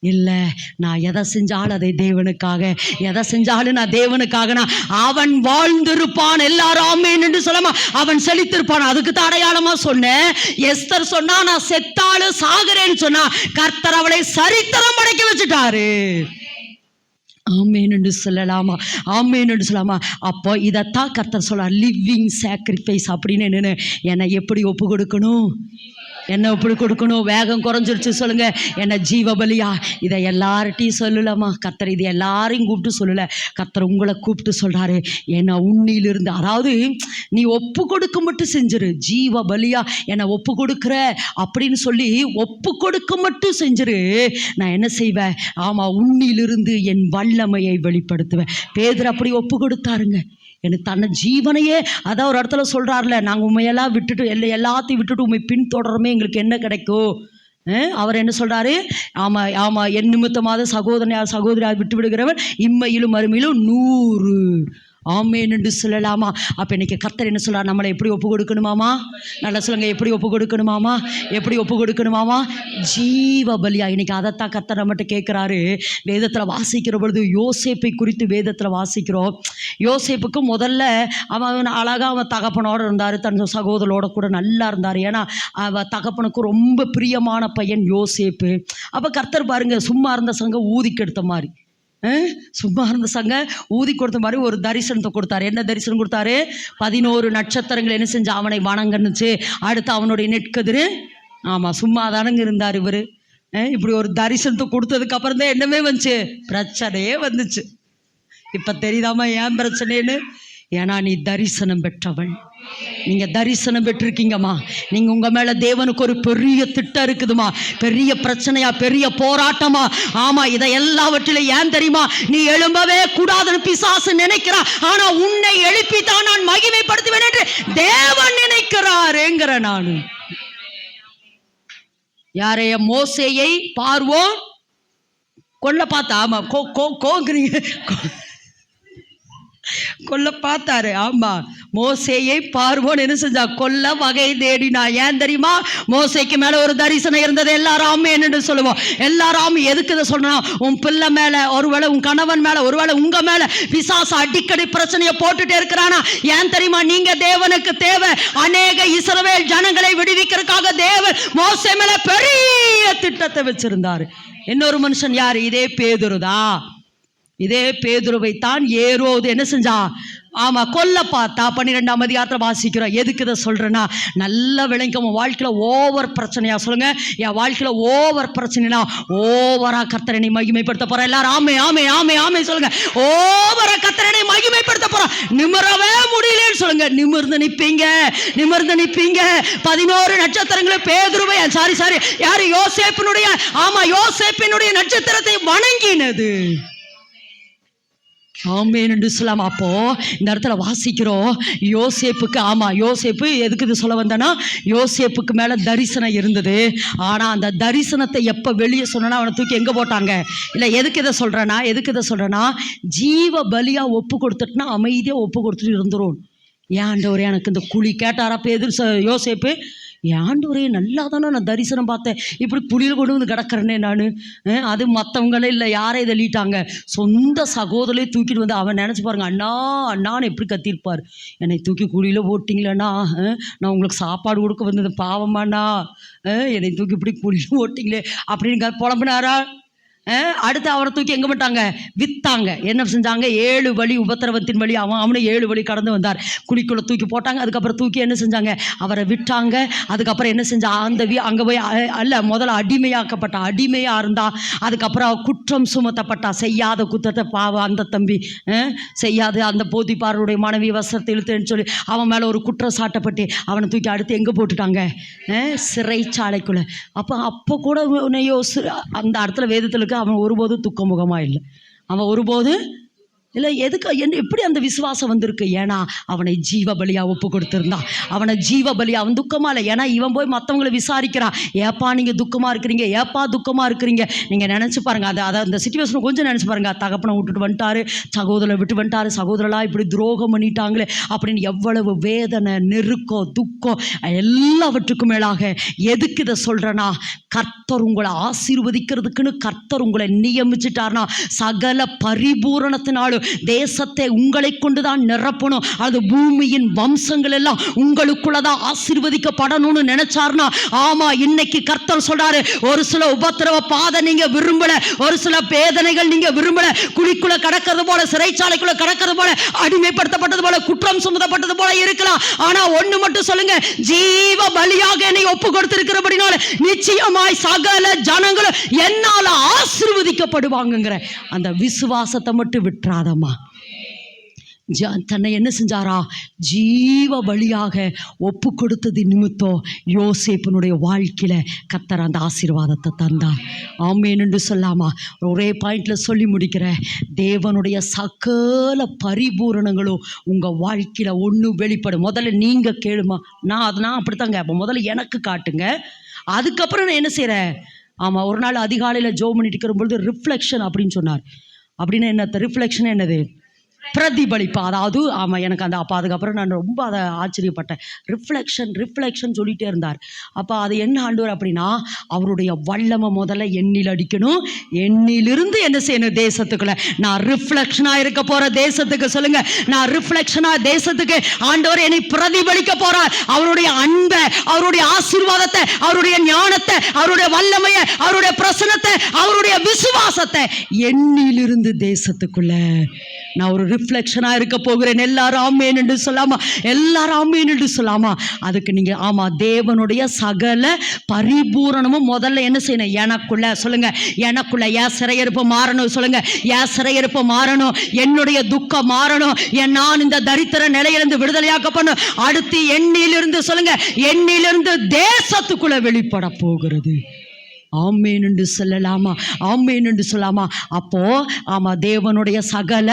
இல்லை, நான் எதை செஞ்சாலும் அதை தேவனுக்காக, எதை செஞ்சாலும் நான் தேவனுக்காகனா அவன் வாழ்ந்திருப்பான். எல்லாரும் ஆமென் என்று சொல்லாம அவன் செழித்திருப்பான். அதுக்கு தான் அடையாளமா சொன்னேன். எஸ்தர் சொன்னா நான் செத்தாலும் சாகிறேன்னு சொன்னா கர்த்தர் அவளை சரித்திரம் படைக்க வச்சுட்டாரு. ஆமென் என்று சொல்லலாமா? ஆமென் என்று சொல்லலாமா? அப்போ இதைத்தான் கர்த்தர் சொல்றார், லிவிங் சாக்ரிஃபைஸ் அப்படின்னு. என்னென்னு என்னை எப்படி ஒப்பு கொடுக்கணும், என்ன எப்படி கொடுக்கணும்? வேகம் குறைஞ்சிருச்சு சொல்லுங்க, என்ன ஜீவ பலியா? இதை எல்லார்ட்டையும் சொல்லலாமா? கர்த்தர் இது எல்லாரையும் கூப்பிட்டு சொல்லலை, கர்த்தர் உங்களை கூப்பிட்டு சொல்றாரு, என்னை உன்னிலிருந்து, அதாவது நீ ஒப்பு கொடுக்க மட்டும் செஞ்சிரு, ஜீவ பலியா என்னை ஒப்பு கொடுக்குற அப்படின்னு சொல்லி ஒப்பு கொடுக்க மட்டும் செஞ்சிரு, நான் என்ன செய்வேன்? ஆமாம், உன்னிலிருந்து என் வல்லமையை வெளிப்படுத்துவேன். பேதுரு அப்படி ஒப்பு கொடுத்தாருங்க. எனக்கு தன்னை ஜீவனையே, அதான் ஒரு இடத்துல சொல்கிறார்ல, நாங்கள் உண்மையெல்லாம் விட்டுட்டு எல்லாத்தையும் விட்டுட்டு உண்மை பின்தொடரமே எங்களுக்கு என்ன கிடைக்கும்? அவர் என்ன சொல்கிறாரு? ஆமாம் ஆமாம், என் நிமித்தமாக சகோதரியார் விட்டு விடுகிறவன் இம்மையிலும் மறுமையிலும் 100. ஆமென் என்று சொல்லலாமா? அப்போ இன்னைக்கு கர்த்தர் என்ன சொல்கிறார்? நம்மளை எப்படி ஒப்பு கொடுக்கணுமாமா? நல்லா சொல்லுங்க, எப்படி ஒப்பு கொடுக்கணுமாமா? எப்படி ஒப்பு கொடுக்கணுமாமா? ஜீவ பலியா. இன்னைக்கு அதைத்தான் கர்த்தர் நம்மகிட்ட கேட்குறாரு. வேதத்தில் வாசிக்கிற பொழுது யோசேப்பை குறித்து வேதத்தில் வாசிக்கிறோம். யோசேப்புக்கு முதல்ல அவன் அழகாக அவன் தகப்பனோடு இருந்தார், தன் சகோதரோட கூட நல்லா இருந்தார். ஏன்னா அவன் தகப்பனுக்கு ரொம்ப பிரியமான பையன் யோசேப்பு. அப்போ கர்த்தர் பாருங்க, சும்மா இருந்த சங்கம் ஊதி கெடுத்த மாதிரி, சும்மா இருந்த சங்க ஊதி கொடுத்த மாதிரி ஒரு தரிசனத்தை கொடுத்தாரு. என்ன தரிசனம் கொடுத்தாரு? 11 நட்சத்திரங்கள் என்ன செஞ்சு அவனை வணங்கன்னுச்சு. அடுத்து அவனுடைய நெற்கதிரு, ஆமாம், சும்மா தானங்க இருந்தார் இவர். இப்படி ஒரு தரிசனத்தை கொடுத்ததுக்கு அப்புறம் தான் என்னமே வந்துச்சு? பிரச்சனையே வந்துச்சு. இப்போ தெரியுதாமா ஏன் பிரச்சனைன்னு? ஏன்னா நீ தரிசனம் பெற்றவள். நீங்கள் தரிசனம் பெற்றிருக்கீங்கம்மா. நீங்கள் உங்கள் மேலே தேவனுக்கு ஒரு பெரிய திட்டம் இருக்குதுமா, பெரிய பிரச்சனையா, பெரிய போராட்டமா. ஆமாம், இதை எல்லாவற்றிலும் ஏன் தெரியுமா? நீ எழும்பவே கூடாதுன்னு பிசாசு நினைக்கிறா, ஆனால் உன்னை எழுப்பித்தான் நான் மகிமைப்படுத்துவேன் என்று தேவன் நினைக்கிறாருங்கிற நான். யாரைய? மோசேயை பார்வோன் கொல்ல பார்த்தா. ஆமாம், கோங்கிறீங்க, கொல்ல பார்த்தாரு. ஆமா, மோசேயை பார்வோன் என்ன செஞ்சா? கொல்ல வகை தேடினா. ஏன் தெரியுமா? மோசேக்கு மேல ஒரு தரிசனம் இருந்தது. எல்லாரும் ஆமென் என்று சொல்லுவோம். எல்லாரும் எதுக்கு இதை சொல்லணும்? உன் பிள்ளை மேல, ஒருவேளை உன் கணவன் மேல, ஒருவேளை உங்க மேல பிசாசு அடிக்கடி பிரச்சனையை போட்டுட்டே இருக்கிறானா? ஏன் தெரியுமா? நீங்க தேவனுக்கு தேவை. அநேக இஸ்ரவேல் ஜனங்களை விடுவிக்கிறதுக்காக தேவன் மோசே மேல பெரிய திட்டத்தை வச்சிருந்தாரு. இன்னொரு மனுஷன் யாரு? இதே பேதுருதான். இதே பேதுருவை தான் ஏரோது என்ன செஞ்சா? ஆமா, கொல்ல பார்த்தா. 12ஆம் அதிகாரத்தில் வாசிக்கிறோம். எதுக்கு இதை சொல்றேன்னா, நல்ல விளங்க. உன் வாழ்க்கையில் ஓவர் பிரச்சனையா? சொல்லுங்க, என் வாழ்க்கையில் ஓவர் பிரச்சனைனா ஓவரா கர்த்தரை மகிமைப்படுத்த போற. எல்லாரும் ஆமே ஆமே ஆமே ஆமே சொல்லுங்க. ஓவரா கர்த்தரை மகிமைப்படுத்த போற. நிமிரவே முடியலன்னு சொல்லுங்க. நிமிர்ந்து நிப்பீங்க, நிமிர்ந்து நிப்பீங்க. 11 நட்சத்திரங்களை பேதுருவை, சாரி யாரு? யோசேப்பினுடைய, ஆமா, யோசேப்பினுடைய நட்சத்திரத்தை வணங்கினது. ஆமென் என்று சொல்லலாம். அப்போ இந்த இடத்துல வாசிக்கிறோம், யோசேப்புக்கு, ஆமா, யோசேப்பு எதுக்கு இது சொல்ல வந்தனா? யோசேப்புக்கு மேல தரிசனம் இருந்தது. ஆனா அந்த தரிசனத்தை எப்ப வெளியே சொன்னா அவனை தூக்கி எங்க போட்டாங்க? இல்ல, எதுக்கு இதை சொல்றேன்னா, ஜீவ பலியா ஒப்பு கொடுத்துட்டுனா அமைதியா ஒப்பு கொடுத்துட்டு இருந்துரும். ஏன் ஆண்டவரே எனக்கு இந்த குழி கேட்டாரா யோசேப்பு? ஆண்டவரே நல்லா தானே நான் தரிசனம் பார்த்தேன், இப்படி புளியில் கொண்டு வந்து கிடக்கிறேனே நான். அது மற்றவங்களே இல்லை, யாரை இதை எழுதிட்டாங்க? சொந்த சகோதரே தூக்கிட்டு வந்து. அவன் நினச்சி பாருங்க, அண்ணா அண்ணான்னு எப்படி கத்திருப்பார். என்னை தூக்கி குழியில் போட்டிங்களேண்ணா, நான் உங்களுக்கு சாப்பாடு கொடுக்க வந்தது பாவமாண்ணா, என்னை தூக்கி இப்படி குழியில் போட்டிங்களே அப்படின்னு புலம்பினாரா? அடுத்து அவரை தூக்கி எங்கே விட்டாங்க? விற்றாங்க. என்ன செஞ்சாங்க? 7 வழி உபத்திரவத்தின் வழி அவனும் 7 வழி கடந்து வந்தார். குழிக்குள்ளே தூக்கி போட்டாங்க. அதுக்கப்புறம் தூக்கி என்ன செஞ்சாங்க? அவரை விட்டாங்க. அதுக்கப்புறம் என்ன செஞ்சா? அந்த அங்கே போய் முதல்ல அடிமையாக இருந்தா. அதுக்கப்புறம் குற்றம் சுமத்தப்பட்டா. செய்யாத குற்றத்தை பாவம் அந்த தம்பி செய்யாது, அந்த போத்திபாருடைய மனைவி வசத்தை இழுத்துன்னு சொல்லி அவன் மேலே ஒரு குற்றம் சாட்டப்பட்டு அவனை தூக்கி அடுத்து எங்கே போட்டுட்டாங்க? சிறைச்சாலைக்குள்ளே. அப்போ கூட அந்த இடத்துல வேதத்தில் அவன் ஒருபோதும் துக்கமுகமாக இல்லை. அவன் ஒருபோது இல்லை எதுக்கு எப்படி அந்த விசுவாசம் வந்திருக்கு? ஏன்னா அவனை ஜீவ பலியாக ஒப்பு கொடுத்துருந்தான். அவனை ஜீவ பலியாக அவன் துக்கமாக இல்லை. ஏன்னா இவன் போய் மற்றவங்களை விசாரிக்கிறான், ஏப்பா நீங்கள் துக்கமாக இருக்கிறீங்க, ஏப்பா துக்கமாக இருக்கிறீங்க. நீங்கள் நினச்சி பாருங்கள், அதை அந்த சுச்சுவேஷனை கொஞ்சம் நினச்சி பாருங்கள். தகப்பனை விட்டுட்டு வந்துட்டாரு, சகோதரனை விட்டு வந்துட்டாரு, சகோதரலாம் இப்படி துரோகம் பண்ணிட்டாங்களே அப்படின்னு எவ்வளவு வேதனை, நெருக்கம், துக்கம் எல்லாவற்றுக்கும் மேலாக எதுக்கு இதை சொல்கிறேன்னா, கர்த்தர் உங்களை ஆசீர்வதிக்கிறதுக்குன்னு கர்த்தர் உங்களை நியமிச்சிட்டார்னா சகல பரிபூரணத்தினாலும் தேசத்தை உங்களை கொண்டுதான் நிரப்பணும். அது பூமியின் வம்சங்கள் எல்லாம் உங்களுக்குள்ளதான் ஆசீர்வதிக்கப்படணும்னு நினைச்சார்னா, ஆமா இன்னைக்கு கர்த்தர் சொல்றாரு, ஒரு சில உபத்திரவ பாதை நீங்க விரும்பல, ஒரு சில வேதனைகள் நீங்க விரும்பல, குழிக்குள்ள கடக்கிறது போல, சிறைச்சாலைக்குள்ள கடக்கிறது போல, அடிமைப்படுத்தப்பட்டது போல, குற்றம் சுமத்தப்பட்டது போல இருக்கலாம். ஆனா ஒண்ணு மட்டும் சொல்லுங்க, ஜீவ பலியாக என்னை ஒப்பு கொடுத்திருக்கிறபடினால நிச்சயமாய் சகல ஜனங்களும் என்னால ஆசீர்வதிக்கப்படுவாங்கங்கிற அந்த விசுவாசத்தை மட்டும் விட்டுறாதம்மா. தன்னை என்ன செஞ்சாரா? ஜீவ பலியாக ஒப்பு கொடுத்தது நிமித்தம் யோசேப்பினுடைய வாழ்க்கையில கர்த்தர் அந்த ஆசீர்வாதத்தை தந்தார். ஆமேன் என்று சொல்லாமா? ஒரே பாயிண்ட்ல சொல்லி முடிக்கிற, தேவனுடைய சகல பரிபூரணங்களும் உங்க வாழ்க்கையில ஒன்று வெளிப்படும். முதல்ல நீங்க கேளுமா, நான் அப்படித்தான் கேட்பேன். முதல்ல எனக்கு காட்டுங்க, அதுக்கப்புறம் நான் என்ன செய்கிறேன். ஆமாம், ஒரு நாள் அதிகாலையில் ஜோம் பண்ணிட்டு இருக்கிற பொழுது ரிஃப்ளெக்ஷன் அப்படின்னு சொன்னார். அப்படின்னா என்ன? ரிஃப்ளெக்ஷன் என்னது? பிரதிபலிப்பு. அதாவது ஆமாம், எனக்கு அந்த அப்போ அதுக்கப்புறம் நான் ரொம்ப அதை ஆச்சரியப்பட்டேன். ரிஃப்ளெக்ஷன் சொல்லிகிட்டே இருந்தார். அப்போ அது என்ன ஆண்டவர் அப்படின்னா, அவருடைய வல்லமை முதல்ல எண்ணில் அடிக்கணும், எண்ணிலிருந்து என்ன செய்யணும்? தேசத்துக்குள்ள நான் ரிஃப்ளெக்ஷனாக இருக்க போகிற தேசத்துக்கு சொல்லுங்க, நான் ரிஃப்ளெக்ஷனாக தேசத்துக்கு ஆண்டவர் என்னை பிரதிபலிக்க போகிறார். அவருடைய அன்பை, அவருடைய ஆசீர்வாதத்தை, அவருடைய ஞானத்தை, அவருடைய வல்லமையை, அவருடைய பிரசனத்தை, அவருடைய விசுவாசத்தை எண்ணிலிருந்து தேசத்துக்குள்ள நான் ஒரு ரிஃப்ளெக்ஷனாக இருக்க போகிறேன். எல்லாரும் ஆமேன் என்று சொல்லாமா? எல்லாரும் ஆமேன் என்று சொல்லாமா? அதுக்கு நீங்கள் ஆமாம், தேவனுடைய சகல பரிபூரணமும் முதல்ல என்ன செய்யணும்? எனக்குள்ள சொல்லுங்க, எனக்குள்ள என் சிறையிருப்பு மாறணும். சொல்லுங்க, என் சிறையிருப்பு மாறணும், என்னுடைய துக்கம் மாறணும், நான் இந்த தரித்திர நிலையிலிருந்து விடுதலையாக்கப்படணும். அடுத்து எண்ணிலிருந்து சொல்லுங்க, எண்ணிலிருந்து தேசத்துக்குள்ள வெளிப்பட போகிறது. ஆமேன் என்று சொல்லலாமா? ஆமேன் என்று சொல்லாமா? அப்போ ஆமா, தேவனுடைய சகல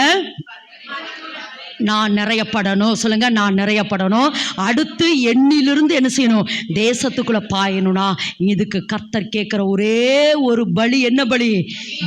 நான் நிறையப்படணும். சொல்லுங்க, நான் நிறையப்படணும். அடுத்து எண்ணிலிருந்து என்ன செய்யணும்? தேசத்துக்குள்ள பாயணும்னா இதுக்கு கர்த்தர் கேட்கிற ஒரே ஒரு பலி என்ன பலி?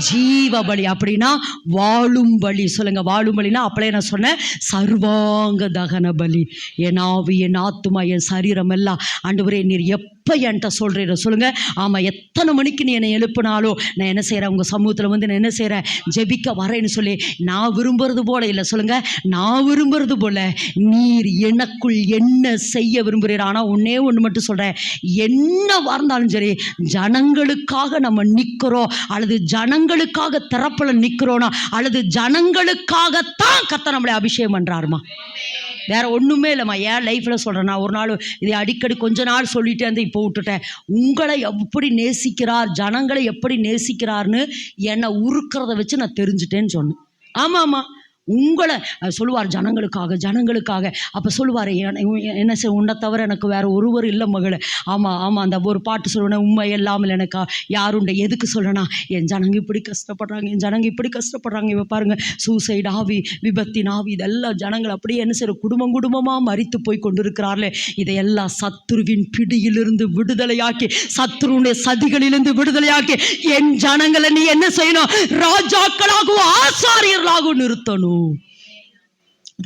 ஜீவ பலி. அப்படின்னா வாழும் பலி. சொல்லுங்க, வாழும் பலினா அப்படியே நான் சொன்னேன், சர்வாங்க தகன பலி. என் ஆவி, என் ஆத்துமா, என் சரீரம் எல்லாம் ஆண்டவரே நீர் எப்போ என்கிட்ட சொல்கிறீர சொல்லுங்க. ஆமாம், எத்தனை மணிக்கு நீ என்னை எழுப்பினாலும் நான் என்ன செய்கிறேன்? உங்கள் சமூகத்தில் வந்து நான் என்ன செய்கிறேன்? ஜெபிக்க வரேன்னு சொல்லி நான் விரும்புறது போல இல்லை. சொல்லுங்க, நான் விரும்புறது போல நீர் எனக்குள் என்ன செய்ய விரும்புகிறீர். ஆனால் ஒன்னே ஒன்று மட்டும் சொல்கிறேன், என்ன வாழ்ந்தாலும் சரி, ஜனங்களுக்காக நம்ம நிற்கிறோம் அல்லது ஜனங்களுக்காக திறப்பில் நிற்கிறோன்னா அல்லது ஜனங்களுக்காகத்தான் கர்த்தர் நம்மளை அபிஷேகம் பண்ணுறாருமா. வேற ஒன்றுமே இல்லைம்மா. ஏன் லைஃப்பில் சொல்கிறேன், நான் ஒரு நாள் இதை அடிக்கடி கொஞ்ச நாள் சொல்லிட்டே வந்து இப்போ விட்டுட்டேன். உங்களை எப்படி நேசிக்கிறார், ஜனங்களை எப்படி நேசிக்கிறார்னு என்னை உருக்கிறத வச்சு நான் தெரிஞ்சுட்டேன்னு சொன்னேன். ஆமாம் ஆமாம், உங்களை சொல்லுவார் ஜனங்களுக்காக. அப்போ சொல்லுவார், என்ன செய்ய, உன்னை தவிர எனக்கு வேறு ஒருவர் இல்லை மகளே. ஆமாம், அந்த ஒரு பாட்டு சொல்லுவேன், உண்மை இல்லாமல் எனக்கா யாருண்ட. எதுக்கு சொல்கிறேன்னா, என் ஜனங்க இப்படி கஷ்டப்படுறாங்க, இவ பாருங்க, சூசைட் ஆவி, விபத்தின் ஆவி, இதெல்லாம் ஜனங்கள் அப்படியே என்ன செய்கிற குடும்பமாக மரித்து போய் கொண்டிருக்கிறார்களே. இதையெல்லாம் சத்துருவின் பிடியிலிருந்து விடுதலையாக்கி, சத்துருடைய சதிகளிலிருந்து விடுதலையாக்கி என் ஜனங்களை நீ என்ன செய்யணும்? ராஜாக்களாகவும் ஆசாரியர்களாகவும் நிறுத்தணும்.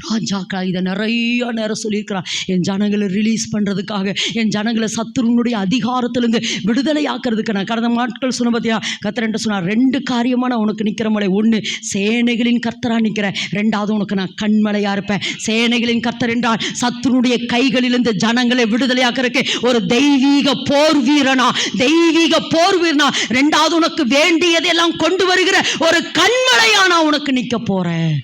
ராஜாக்கள் இதை நிறைய நேரம் சொல்லியிருக்கிறான். என் ஜனங்களை ரிலீஸ் பண்ணுறதுக்காக, என் ஜனங்களை சத்துருனுடைய அதிகாரத்திலிருந்து விடுதலை ஆக்கிறதுக்கு. நான் கடந்த நாட்கள் சொன்ன பார்த்தியா, கர்த்தர் சொன்னார், 2 காரியமாக நான் உனக்கு நிற்கிற மலை. 1, சேனைகளின் கர்த்தராக நிற்கிறேன். 2வது, உனக்கு நான் கண்மலையாக இருப்பேன். சேனைகளின் கர்த்தர் என்றால் சத்துருனுடைய கைகளிலிருந்து ஜனங்களை விடுதலை ஆக்கிறதுக்கு ஒரு தெய்வீக போர் வீரனா. 2வது, உனக்கு வேண்டியதெல்லாம் கொண்டு வருகிற ஒரு கண்மலையானா உனக்கு நிற்க போறேன்.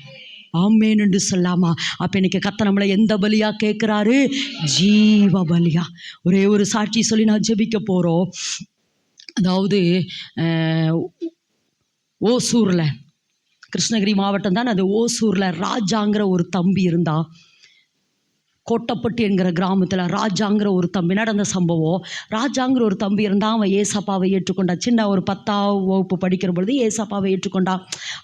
ஆமேன் என்று சொல்லாமா? அப்போ இன்னைக்கு கர்த்தர் நம்மளை எந்த பலியா கேட்குறாரு? ஜீவ பலியா. ஒரே ஒரு சாட்சி சொல்லி நான் ஜெபிக்க போகிறோம். அதாவது ஓசூரில், கிருஷ்ணகிரி மாவட்டம் தான் அது, ஓசூரில் ராஜாங்கிற ஒரு தம்பி இருந்தான். கோட்டப்பட்டி என்கிற கிராமத்தில் ராஜாங்கிற ஒரு தம்பி நடந்த சம்பவம். ராஜாங்கிற ஒரு தம்பி இருந்தால் அவன் ஏசப்பாவை ஏற்றுக்கொண்டான். சின்ன ஒரு 10ஆம் வகுப்பு படிக்கிற பொழுது ஏசப்பாவை ஏற்றுக்கொண்டான்.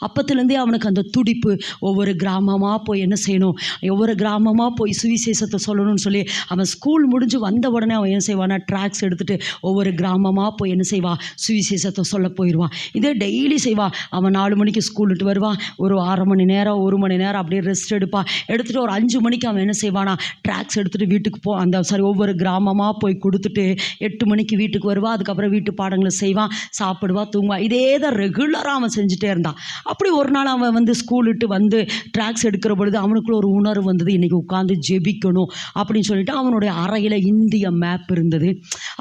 அப்பத்துலேருந்தே அவனுக்கு அந்த துடிப்பு, ஒவ்வொரு கிராமமாக போய் என்ன செய்யணும், ஒவ்வொரு கிராமமாக போய் சுவிசேஷத்தை சொல்லணும்னு சொல்லி அவன் ஸ்கூல் முடிஞ்சு வந்த உடனே அவன் என்ன செய்வானா, ட்ராக்ஸ் எடுத்துகிட்டு ஒவ்வொரு கிராமமாக போய் என்ன செய்வான், சுவிசேஷத்தை சொல்ல போயிடுவான். இதே டெய்லி செய்வான். அவன் 4 மணிக்கு ஸ்கூல் விட்டு வருவான், ஒரு 1/2 மணி நேரம் 1 மணி நேரம் அப்படியே ரெஸ்ட் எடுப்பான். எடுத்துகிட்டு ஒரு 5 மணிக்கு அவன் என்ன செய்வானா, ட்ராக்ஸ் எடுத்துகிட்டு வீட்டுக்கு ஒவ்வொரு கிராமமாக போய் கொடுத்துட்டு 8 மணிக்கு வீட்டுக்கு வருவான். அதுக்கப்புறம் வீட்டு பாடங்களை செய்வான், சாப்பிடுவான், தூங்குவான். இதே தான் ரெகுலராக அவன் செஞ்சுட்டே இருந்தான். அப்படி ஒரு நாள் அவன் ஸ்கூல் விட்டு வந்து ட்ராக்ஸ் எடுக்கிற பொழுது அவனுக்குள்ள ஒரு உணர்வு வந்தது, இன்றைக்கி உட்காந்து ஜெபிக்கணும் அப்படின்னு சொல்லிட்டு அவனுடைய அறையில் இந்திய மேப் இருந்தது.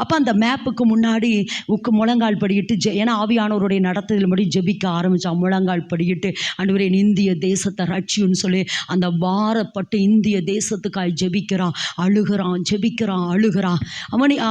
அப்போ அந்த மேப்புக்கு முன்னாடி முழங்கால் படிக்கிட்டு ஏன்னா ஆவியானவருடைய நடத்துதல் படி ஜெபிக்க ஆரம்பித்தான். முழங்கால் படிக்கிட்டு, ஆண்டவரே இந்திய தேசத்தை ரட்சியுன்னு சொல்லி அந்த பாரப்பட்டு இந்திய தேசத்துக்காக ஜெபிக்கிறான், அழுகிறான்.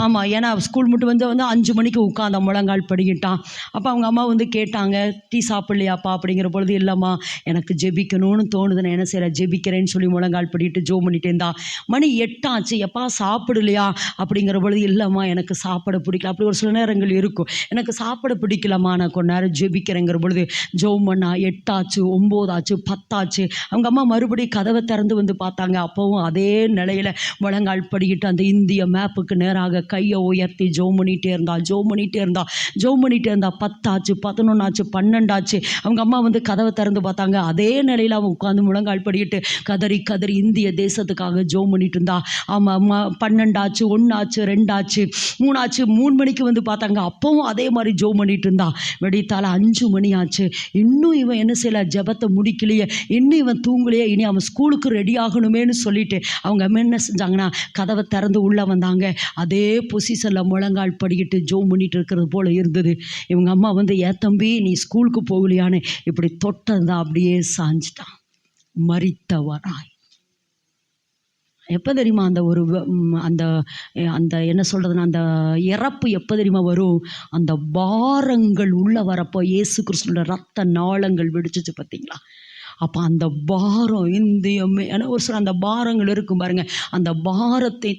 ஆமாம், ஏன்னா ஸ்கூல் மட்டும் வந்து 5 மணிக்கு உட்காந்த முழங்கால் படிக்கிட்டான். அப்போ அவங்க அம்மா கேட்டாங்க, டீ சாப்பிட்லையாப்பா அப்படிங்கிற பொழுது, இல்லைம்மா எனக்கு ஜெபிக்கணும்னு தோணுது, நான் என்ன செய்யற ஜெபிக்கிறேன்னு சொல்லி முழங்கால் படிக்கிட்டு ஜோ பண்ணிட்டு இருந்தா. மணி 8 ஆச்சு, எப்பா சாப்பிடலையா அப்படிங்கிற பொழுது, இல்லைம்மா எனக்கு சாப்பிட பிடிக்கல. அப்படி ஒரு சில நேரங்கள் இருக்கும், எனக்கு சாப்பிட பிடிக்கலம்மா, நான் கொஞ்ச நேரம் ஜெபிக்கிறேங்கிற பொழுது ஜோ பண்ணா. 8 ஆச்சு, 9 ஆச்சு, 10 ஆச்சு. அவங்க அம்மா மறுபடியும் கதவை திறந்து வந்து பார்த்தாங்க. அப்போவும் அதே நிலையில் முழங்கால் படிக்கிட்டு அந்த இந்திய மேப்புக்கு நேராக கையை உயர்த்தி ஜோ பண்ணிகிட்டே இருந்தா. 10 ஆச்சு, 11 ஆச்சு, 12 ஆச்சு. அவங்க அம்மா கதவை திறந்து பார்த்தாங்க. அதே நிலையில் அவன் உட்காந்து முழங்கால் படிக்கிட்டு கதறி இந்திய தேசத்துக்காக ஜோ பண்ணிட்டு இருந்தா. ஆமாம் அம்மா, 12 ஆச்சு, 1 ஆச்சு, 2 ஆச்சு, 3 ஆச்சு, 3 மணிக்கு பார்த்தாங்க. அப்பவும் அதே மாதிரி ஜோ பண்ணிட்டு இருந்தா. வெடித்தால 5 மணி ஆச்சு. இன்னும் இவன் என்ன செய்யல, ஜெபத்தை முடிக்கலையே, இன்னும் இவன் தூங்கலையே, இனி அவன் ஸ்கூலுக்கு ரெடி ஆகணுமேனு சொல்லிட்டு அவங்க என்ன செஞ்சாங்கன்னா, கதவை திறந்து உள்ளே வந்தாங்க. அதே பொசிஷனில் முழங்கால் படிக்கிட்டு ஜோ பண்ணிட்டு இருக்கிறது போல இருந்தது. இவங்க அம்மா ஏன் தம்பி நீ ஸ்கூலுக்கு போகலையான்னு இப்படி தொட்டதான் அப்படியே சாஞ்சிட்டான். மரித்தவராய். எப்போ தெரியுமா அந்த என்ன சொல்கிறதுனா, அந்த இறப்பு எப்போ தெரியுமா வரும், அந்த பாரங்கள் உள்ளே வரப்போ இயேசு கிறிஸ்துவோட ரத்த நாளங்கள் வெடிச்சிச்சு பார்த்தீங்களா. அப்போ அந்த பாரம் இந்தியமே, ஏன்னா ஒரு சில அந்த பாரங்கள் இருக்கும் பாருங்கள், அந்த பாரத்தை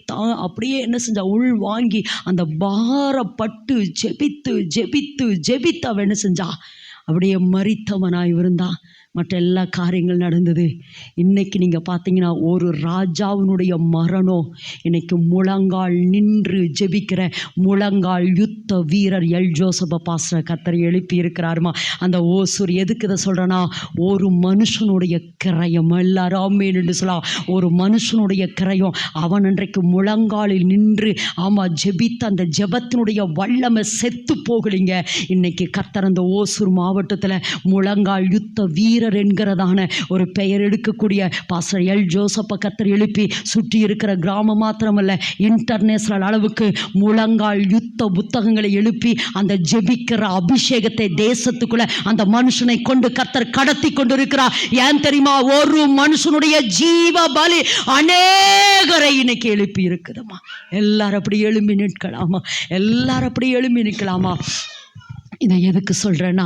அப்படியே என்ன செஞ்சா, உள் வாங்கி அந்த பாரப்பட்டு ஜெபித்து அவன் என்ன செஞ்சா, அப்படியே மரித்தவனாய் இருந்தான். மற்ற எல்லா காரியங்கள் நடந்தது. இன்றைக்கி நீங்கள் பார்த்தீங்கன்னா ஒரு ராஜாவினுடைய மரணம். இன்றைக்கி முழங்கால் நின்று ஜெபிக்கிற முழங்கால் யுத்த வீரர் எல் ஜோசப்ப பாஸ்டர் கர்த்தர் எழுப்பி இருக்கிறாருமா. அந்த ஓசூர் எதுக்கு இதை சொல்கிறேன்னா, ஒரு மனுஷனுடைய கிரயம், எல்லாரும் ஆமென் என்று சொல்லலாம், ஒரு மனுஷனுடைய கிரயம். அவன் இன்றைக்கு முழங்காலில் நின்று ஜெபித்த அந்த ஜெபத்தினுடைய வல்லமை செத்து போகலிங்க. இன்றைக்கி கர்த்தர் அந்த ஓசூர் மாவட்டத்தில் முழங்கால் யுத்த வீரர் என்கிறதான ஒரு பெயர் எடுக்கக்கூடிய பாஸ்டர் எல் ஜோசப்ப கர்த்தர் எழுப்பி சுற்றி இருக்கிற கிராமம் மாத்திரமல்ல, இன்டர்நேஷனல் அளவுக்கு முழங்கால் யுத்த புத்தகங்களை எழுப்பி அந்த ஜெபிக்கிற அபிஷேகத்தை தேசத்துக்குள்ள அந்த மனுஷனை கொண்டு கர்த்தர் கடத்தி கொண்டிருக்கிறார். ஏன் தெரியுமா, ஒரு மனுஷனுடைய ஜீவ பலி அநேகரை இன்னைக்கு எழுப்பி இருக்குதுமா. எல்லாரும் அப்படி எழும்பி நிற்கலாமா, எல்லாரும் அப்படி எழும்பி நிற்கலாமா. இதை எதுக்கு சொல்கிறேன்னா,